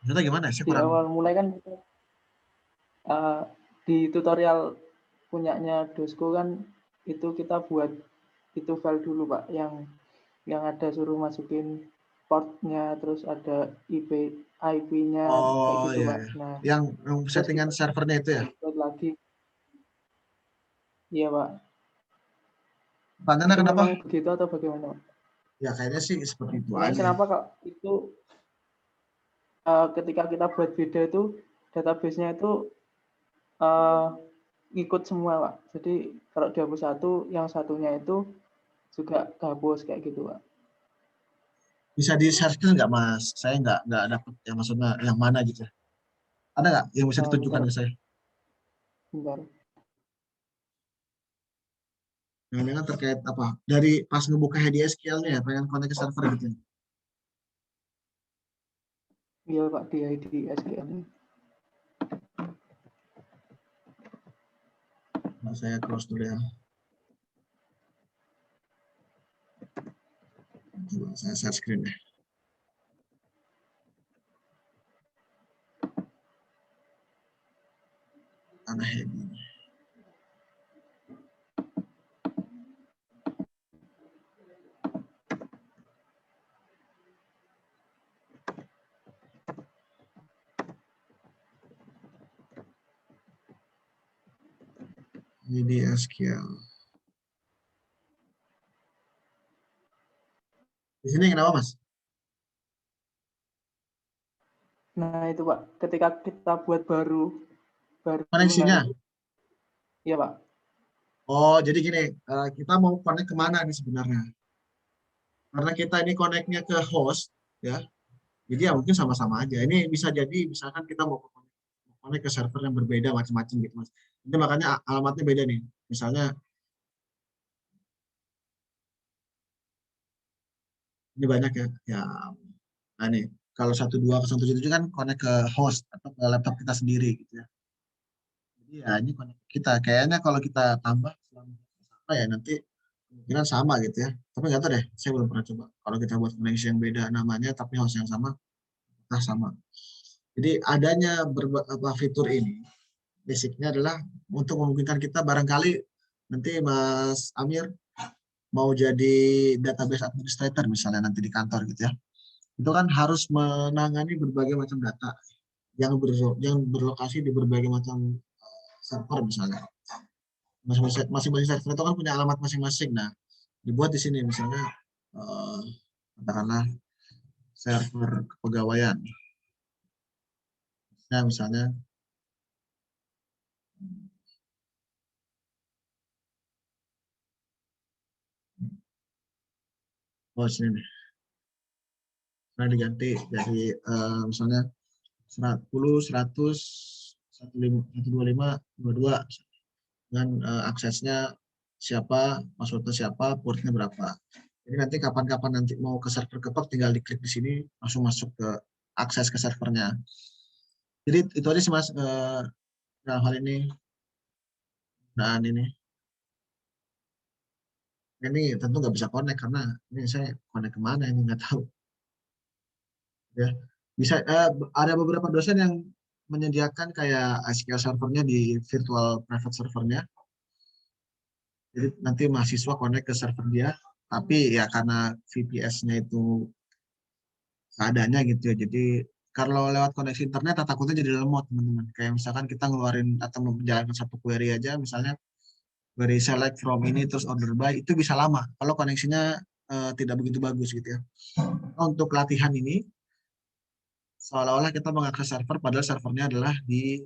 Itu gimana? Saya Di kurang. awal mulai kan di tutorial punyanya Dosko kan itu kita buat itu file dulu, Pak, yang ada suruh masukin portnya, terus ada IP-nya kayak Oh gitu, iya, Pak. iya. Nah, Yang terus settingan kita servernya itu ya? buat lagi. Iya, Pak. Pertanyaannya Itu kenapa? memang begitu atau bagaimana, Pak? Ya kayaknya sih seperti itu Memang aja. kenapa kok itu ketika kita buat beda itu database-nya itu ngikut semua, Pak. Jadi kalau dihapus satu, yang satunya itu juga kehapus kayak gitu, Pak. Bisa di share screen nggak, Mas? Saya nggak dapet yang maksudnya yang mana gitu. Ada nggak yang bisa ditunjukkan Bentar, ke saya? bentar. Jangan terkait apa? Dari pas ngebuka HDSQL-nya, pengen connect ke server gitu. Iya, Pak, di ID SQL. Nah, saya close dulu ya. Coba saya share screen ya. Tanah ini. Ini SQL. Di sini kenapa, Mas? Nah, itu Pak, ketika kita buat baru Koneksinya? Iya Pak. Oh, jadi gini, kita mau connect kemana nih sebenarnya? Karena kita ini connect-nya ke host, ya. Jadi ya mungkin sama-sama aja. Ini bisa jadi, misalkan kita mau connect ke server yang berbeda macam-macam gitu, Mas. Ini makanya alamatnya beda nih. Misalnya, ini banyak ya. Ya, nah nih, kalau 12.177 kan connect ke host atau ke laptop kita sendiri gitu ya. Jadi ya ini connect kita. Kayaknya kalau kita tambah selama ya nanti kemungkinan sama gitu ya. Tapi nggak tahu deh, saya belum pernah coba. Kalau kita buat koneksi yang beda namanya tapi host yang sama, nah sama. Jadi adanya fitur ini basicnya adalah untuk memungkinkan kita barangkali nanti Mas Amir mau jadi database administrator misalnya nanti di kantor gitu ya. Itu kan harus menangani berbagai macam data yang berlokasi di berbagai macam server misalnya. Masing-masing server itu kan punya alamat masing-masing. Nah, dibuat di sini misalnya katakanlah server kepegawaian. Nah, misalnya sini nih. Nah, diganti dari misalnya 10, 100, 125, 22 dengan aksesnya siapa, passwordnya siapa, portnya berapa. Jadi nanti kapan-kapan nanti mau ke server ketok tinggal diklik di sini langsung masuk ke akses ke servernya. Jadi itu aja sih Mas dalam hal ini. Dan ini tentu nggak bisa connect karena ini saya connect kemana ini nggak tahu. Ya bisa ada beberapa dosen yang menyediakan kayak SQL servernya di virtual private servernya. Jadi nanti mahasiswa connect ke server dia, tapi ya karena VPS-nya itu seadanya gitu ya. Jadi kalau lewat koneksi internet takutnya jadi lemot teman-teman. Kayak misalkan kita ngeluarin atau menjalankan satu query aja, misalnya query select from ini terus order by itu bisa lama kalau koneksinya tidak begitu bagus gitu ya. Untuk latihan ini seolah-olah kita mengakses server padahal servernya adalah di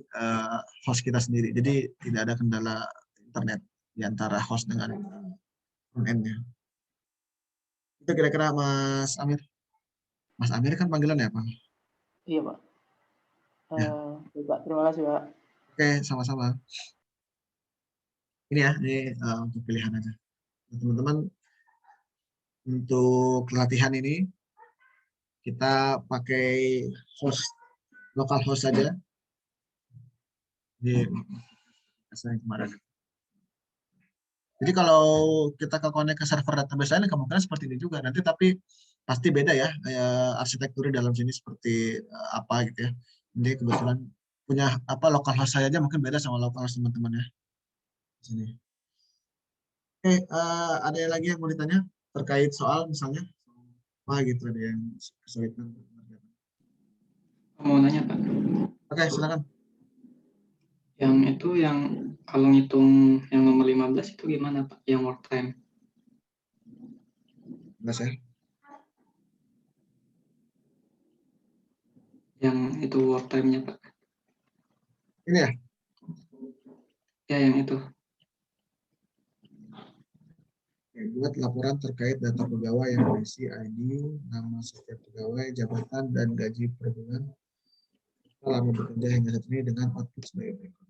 host kita sendiri. Jadi tidak ada kendala internet di antara host dengan front end-nya. Itu kira-kira Mas Amir. Mas Amir kan panggilan ya, Pak? Iya Pak. Ya. Pak, terima kasih Pak. Oke, sama-sama. Ini ya, ini untuk pilihan aja. Teman-teman, untuk latihan ini kita pakai host lokal host saja. Di kemarin. Jadi kalau kita ke connect ke server database lain kemungkinan seperti ini juga nanti, tapi pasti beda ya arsitektur di dalam sini seperti apa gitu ya. Ini kebetulan punya apa lokal host saya aja mungkin beda sama lokal host teman-teman ya. Sini. Oke, ada yang lagi yang mau ditanya terkait soal misalnya apa gitu, ada yang kesulitan? Mau nanya Pak. Oke, silakan. Yang itu yang kalau ngitung yang nomor 15 itu gimana Pak? Yang work time. Enggak ya. Yang itu work time-nya Pak. Ini ya? Ya yang itu. Buat laporan terkait data pegawai yang berisi ID, nama setiap pegawai, jabatan, dan gaji per bulan selama bekerja hingga saat ini dengan output sebagai berikut.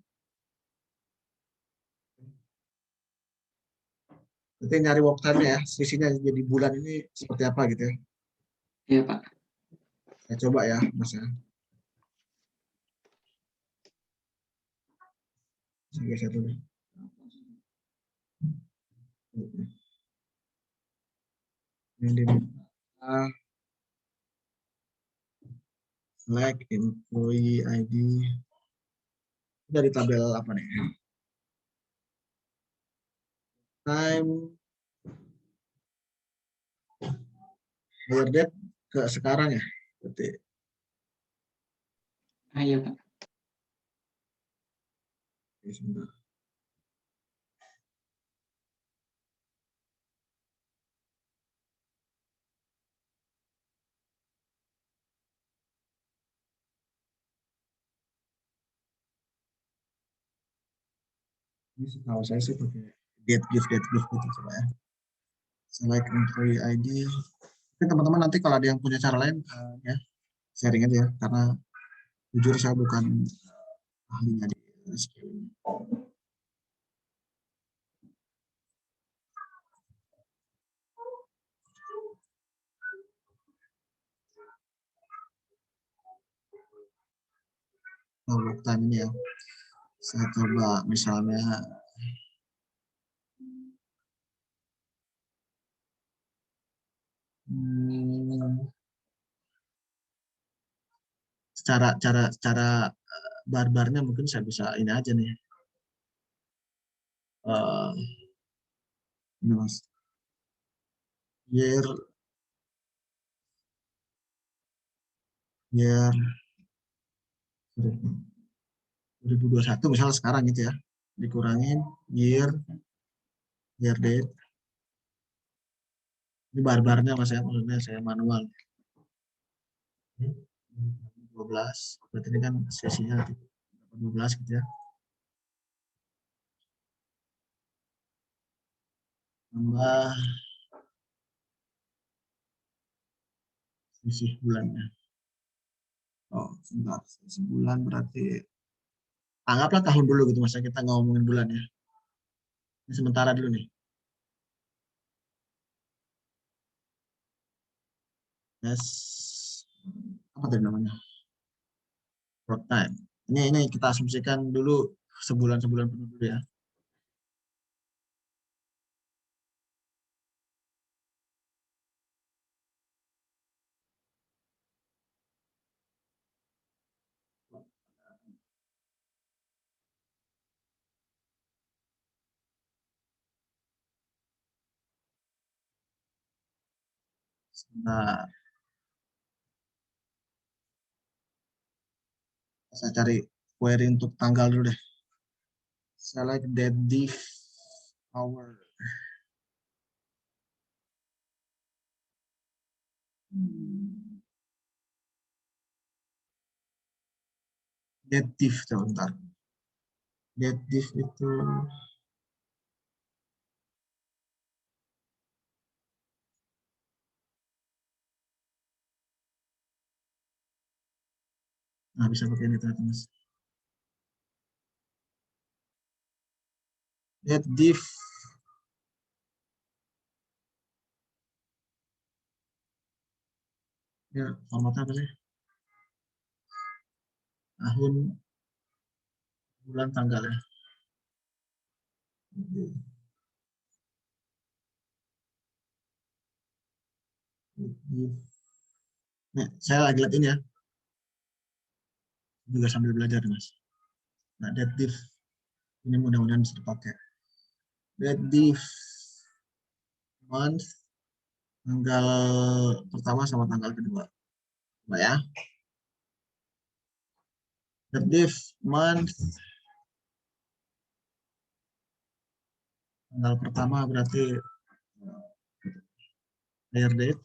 Nanti nyari work time ya, selisihnya jadi bulan ini seperti apa gitu ya. Iya Pak. Saya coba ya, Mas ya. Saya geser dulu. Ini. Select employee ID. Dari tabel apa nih? Time hire date ke sekarang ya. Berarti Iya Pak. sebentar. Ini setahu saya sih pakai date give gitu coba ya. Select employee ID. Tapi teman-teman nanti kalau ada yang punya cara lain ya sharing aja ya, karena jujur saya bukan ahlinya di skill ini. Work time ini ya. Saya coba misalnya cara barbarnya mungkin saya bisa ini aja nih. Ini mas. Year 2021 misalnya sekarang gitu ya. Dikurangin year date. Ini barbarnya mas ya, maksudnya saya manual. 12, berarti ini kan sesinya 12 gitu ya. Tambah sisi bulannya. Oh, sebentar. Sisi bulan berarti anggaplah tahun dulu gitu mas, kita ngomongin bulan ya. Ini sementara dulu nih. Yes. Apa tadi namanya? Work time. Ini kita asumsikan dulu sebulan penuh dulu ya. Nah, saya cari query untuk tanggal dulu deh. Select that div hour. That div, sebentar. That div itu nah bisa pakai ini ternyata mas. That div ya formatnya apa sih? Tahun, bulan, tanggal ya. Nih, saya lagi lihat ini ya. Juga sambil belajar mas. Nah, that div ini mudah-mudahan bisa dipakai. That div month, tanggal pertama sama tanggal kedua. Nah ya. That div month, tanggal pertama berarti hire date.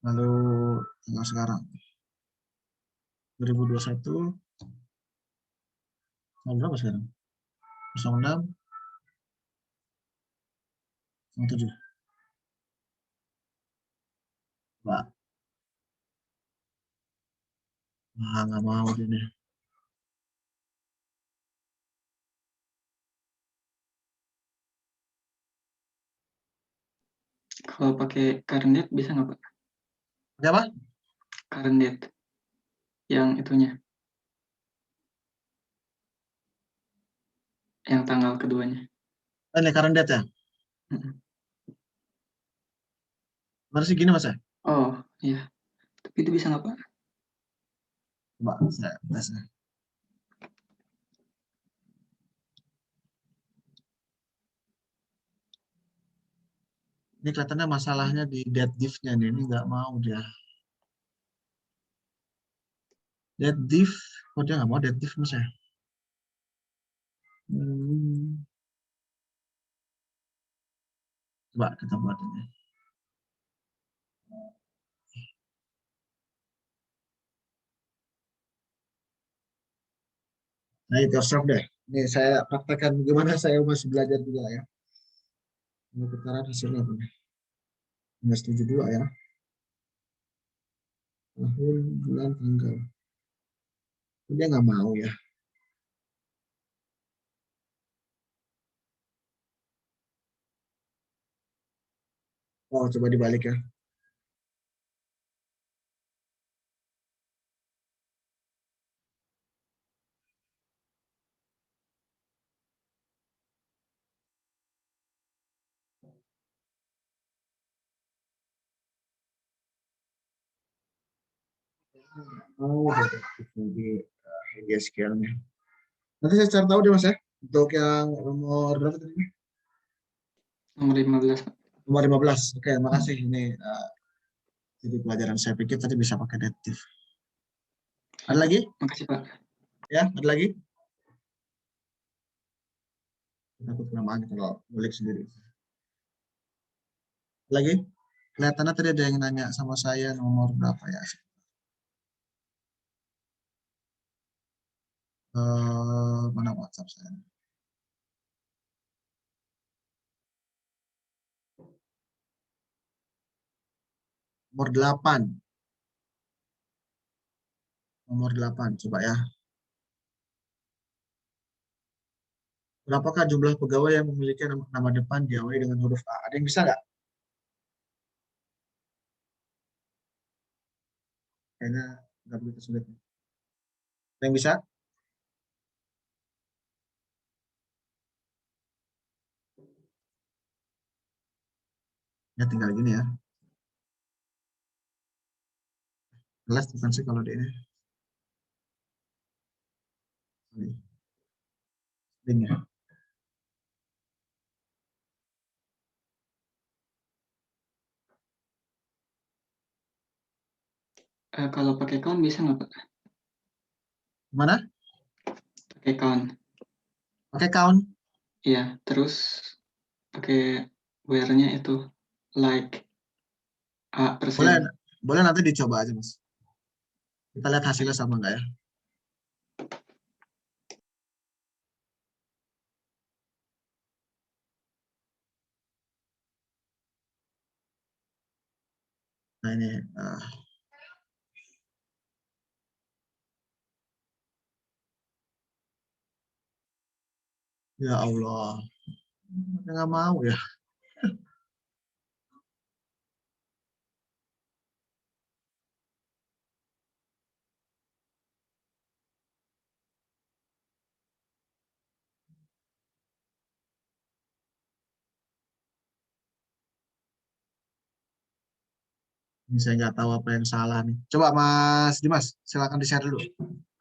Lalu tanggal sekarang 2021 tanggal berapa sekarang? 06 07. Pak, nggak mau ini. Kalau pakai current date bisa nggak Pak? Oke apa? Current date yang itunya, yang tanggal keduanya. Ini current date ya? Mm-mm. Masih gini Mas ya? Oh, iya. Tapi itu bisa nggak, Pak? Coba saya tes ya. Ini kelihatannya masalahnya di dead diff-nya nih. Ini nggak mau dia. Dead diff, kok dia nggak mau dead diff Mas ya? Coba kita buat ini. Nah, itu yourself deh. Ini saya praktekkan bagaimana saya masih belajar juga ya. Ini putaran hasilnya apa nih? 1972 ya. Tahun, bulan, tanggal. Dia nggak mau ya. Oh, coba dibalik ya. Oh, di media scale-nya. Nanti saya cari tahu deh Mas ya. Untuk yang nomor berapa tadi? Nomor 15, Pak. Nomor 15. Oke, makasih. Ini jadi pelajaran saya pikir tadi bisa pakai detektif. Ada lagi? Makasih, Pak. Ya, ada lagi? Takut kelamaan kalau ngulik sendiri. Lagi? Kelihatannya tadi ada yang nanya sama saya nomor berapa ya? Mana WhatsApp saya? Nomor 8. Nomor 8, coba ya. Berapakah jumlah pegawai yang memiliki nama depan diawali dengan huruf A? Ada yang bisa nggak? Kayaknya nggak begitu sulit. Ada yang bisa? Ya tinggal gini ya. Jelas bukan sih kalau di ini. Ini ya. Kalau pakai count bisa nggak, Pak? Mana? Pakai count. Pakai count. Iya, terus pakai where-nya itu like A%. Boleh, boleh nanti dicoba aja Mas. Kita lihat hasilnya sama nggak ya. Nah ini. Ya Allah. Nggak mau ya. Ini saya nggak tahu apa yang salah nih. Coba Mas Dimas, silakan di-share dulu.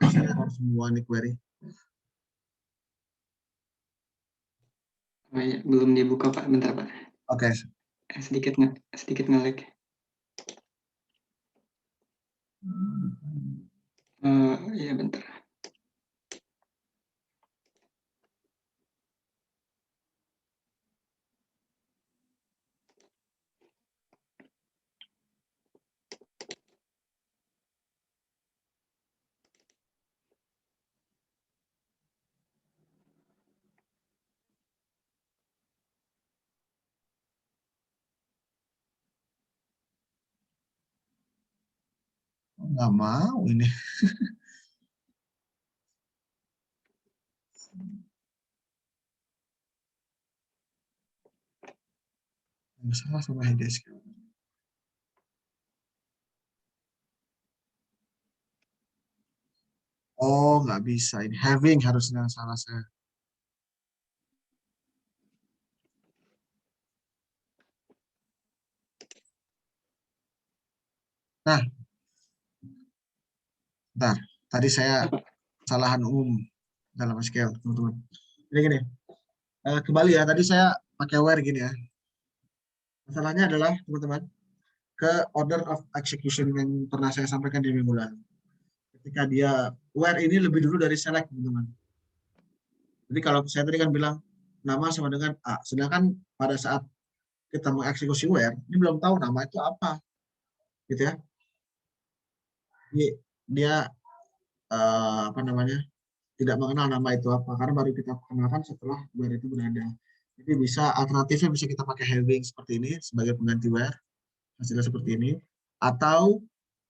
Saya harus semua nih query. Oh, iya. Belum dibuka, Pak. Bentar, Pak. Oke. Sedikit nge-lag. Iya, bentar. Nggak mau ini. Masalah sama headers. Oh, nggak bisa. Ini having harusnya salah saya. Nah, bentar. Tadi saya kesalahan umum dalam SQL, teman-teman. Jadi gini, kembali ya, tadi saya pakai where gini ya. Masalahnya adalah, teman-teman, ke order of execution yang pernah saya sampaikan di minggu lalu. Ketika dia where ini lebih dulu dari select, teman-teman. Jadi kalau saya tadi kan bilang nama sama dengan A, sedangkan pada saat kita mengeksekusi where, ini belum tahu nama itu apa, gitu ya. Jadi dia apa namanya, tidak mengenal nama itu apa, karena baru kita kenalkan setelah where itu berada. Jadi bisa alternatifnya bisa kita pakai having seperti ini sebagai pengganti where, hasilnya seperti ini, atau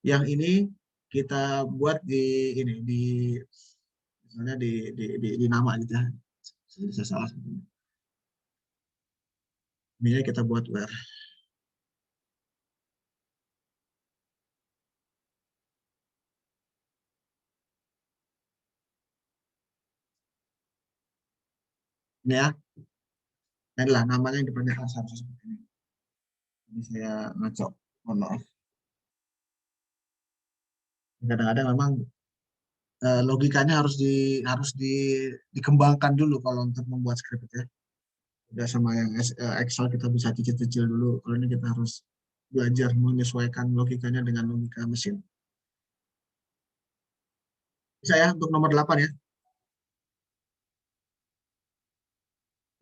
yang ini kita buat di ini di misalnya di nama gitu ya. Bisa salah seperti ini. Ini kita buat where. Ini ya. Ini adalah namanya yang dipertanyakan seharusnya seperti ini. Ini saya ngaco, mohon maaf. Kadang-kadang memang logikanya dikembangkan dulu kalau untuk membuat script ya. Tidak sama yang Excel kita bisa cicil-cicil dulu. Kalau ini kita harus belajar menyesuaikan logikanya dengan logika mesin. Bisa ya untuk nomor 8 ya.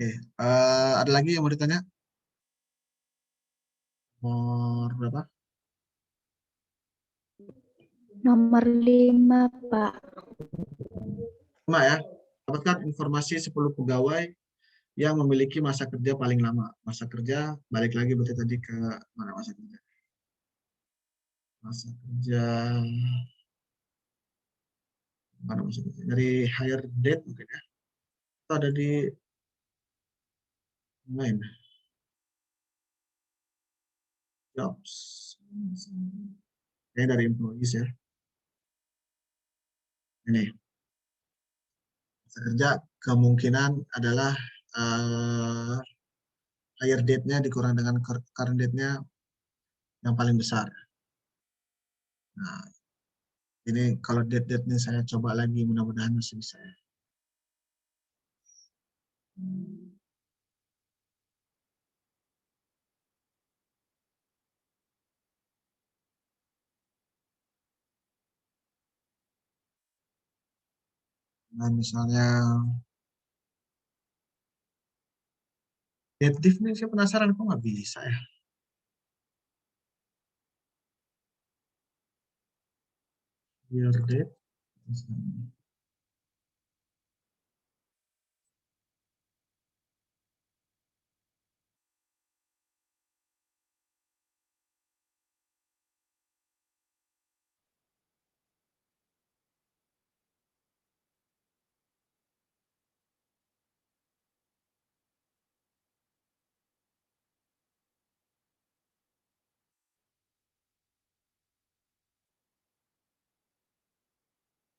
Oke, ada lagi yang mau ditanya? Nomor berapa? Nomor 5, Pak. 5 ya. Dapatkan informasi 10 pegawai yang memiliki masa kerja paling lama. Masa kerja, balik lagi berarti tadi ke mana masa kerja? Masa kerja, mana masa kerja? Dari hire date mungkin ya. Itu ada di lain. Jobs. Ini dari employees ya. Ini. Masa kerja kemungkinan adalah hire date-nya dikurang dengan current date-nya yang paling besar. Nah, ini kalau date-date-nya saya coba lagi, mudah-mudahan masih bisa. Nah, misalnya date div nih, saya penasaran kok nggak bisa ya. Year date.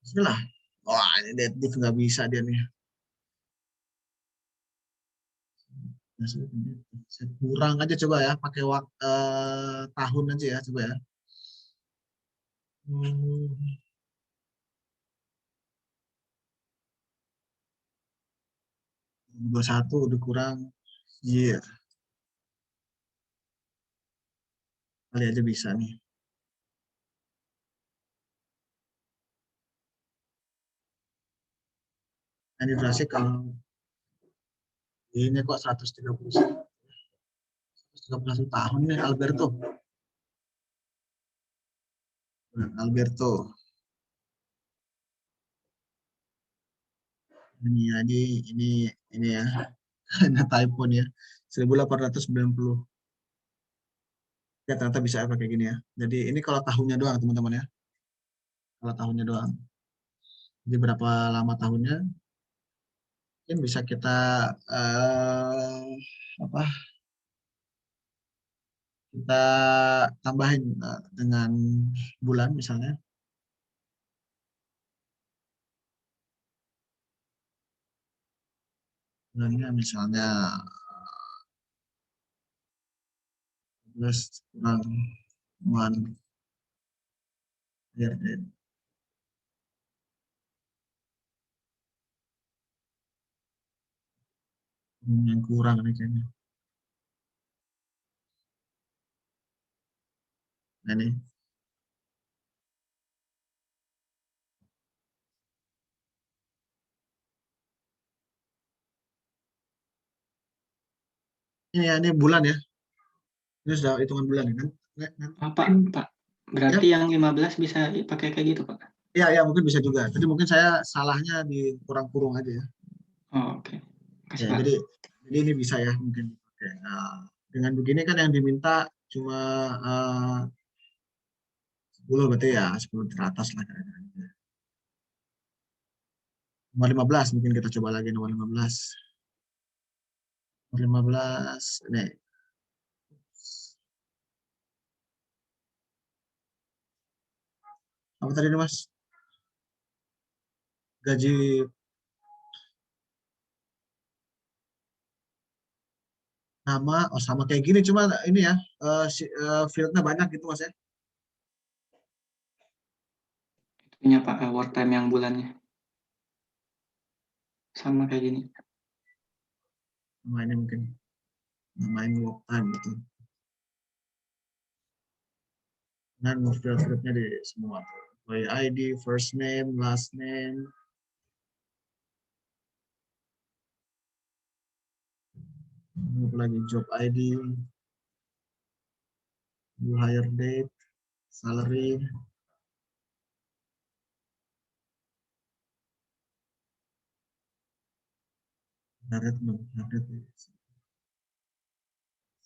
Bismillah. Wah, ini date div nggak bisa dia nih. Saya kurang aja coba ya, pakai tahun aja ya, coba ya. 21 udah kurang year. Kali aja bisa nih. Ini durasi kalau ini kok 131 tahun nih Alberto. Alberto. Ini ya. Karena typo nih ya. 1890. Ya ternyata bisa pakai gini ya. Jadi ini kalau tahunnya doang teman-teman ya. Kalau tahunnya doang. Jadi berapa lama tahunnya? Mungkin bisa kita apa? Kita tambahin dengan bulan misalnya. Bulannya misalnya plus kurang 1 Hire date. Yang kurang nih kayaknya. Nah, ini. Ini bulan ya. Ini sudah hitungan bulan ya kan? Pak. Berarti yang 15 bisa dipakai kayak gitu, Pak? Iya, mungkin bisa juga. Jadi mungkin saya salahnya di kurang-kurung aja ya. Oh, oke. Kasih, Ya, Pak. jadi ini bisa ya mungkin. Oke. Nah, dengan begini kan yang diminta cuma 10 berarti ya 10 teratas lah kira-kira. Nomor 15 mungkin kita coba lagi nomor 15. Nomor 15 ini. Apa tadi nih Mas? Gaji nama, oh sama kayak gini cuma ini ya fieldnya banyak gitu Mas ya. Punya Pak, work time yang bulannya. Sama kayak gini. Nama ini mungkin main work time gitu. Dan field-fieldnya di semua tuh. By ID, first name, last name. Apa lagi job ID, new hire date, salary.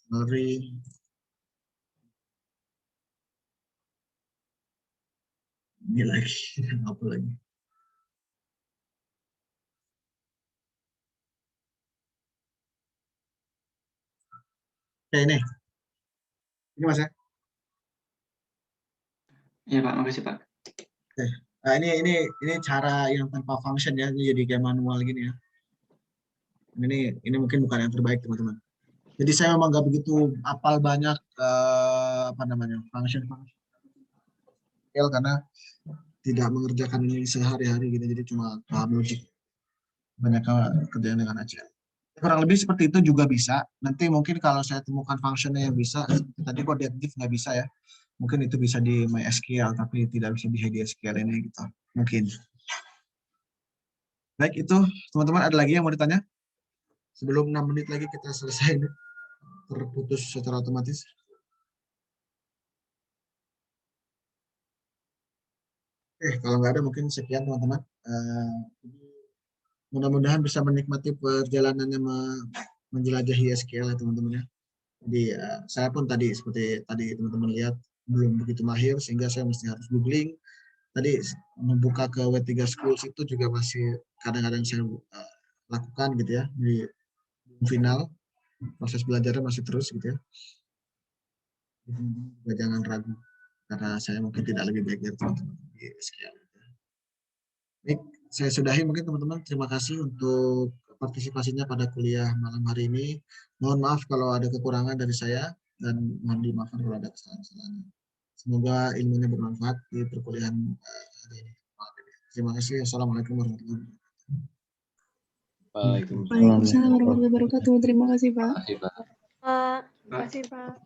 Salary. Ini lagi, apa lagi? Oke, ini Mas ya. Iya Pak, makasih Pak. Oke. Nah, ini cara yang tanpa function ya, ini jadi kayak manual gini ya. Ini mungkin bukan yang terbaik teman-teman. Jadi saya memang nggak begitu apal banyak function karena tidak mengerjakan ini sehari-hari gitu, jadi cuma paham logik. Banyak kerjaan dengan aja. Kurang lebih seperti itu juga bisa. Nanti mungkin kalau saya temukan functionnya yang bisa, tadi kok deadlift nggak bisa ya. Mungkin itu bisa di MySQL, tapi tidak bisa di HDSQL ini gitu. Mungkin. Baik, itu teman-teman ada lagi yang mau ditanya? Sebelum 6 menit lagi kita selesai ini. Terputus secara otomatis. Kalau nggak ada mungkin sekian teman-teman. Mudah-mudahan bisa menikmati perjalanannya menjelajahi SQL ya teman-teman ya. Jadi saya pun tadi seperti tadi teman-teman lihat belum begitu mahir sehingga saya mesti harus googling. Tadi membuka ke W3 Schools itu juga masih kadang-kadang saya lakukan gitu ya di final proses belajarnya masih terus gitu ya. Jadi, jangan ragu karena saya mungkin tidak lebih baik dari teman-teman di SQL. Baik, saya sudahi mungkin teman-teman. Terima kasih untuk partisipasinya pada kuliah malam hari ini. Mohon maaf kalau ada kekurangan dari saya dan mohon dimaafkan kalau ada kesalahan-kesalahan. Semoga ilmunya bermanfaat di perkuliahan hari ini. Terima kasih. Assalamualaikum warahmatullahi wabarakatuh. Waalaikumsalam warahmatullahi wabarakatuh. Terima kasih Pak. Terima kasih Pak.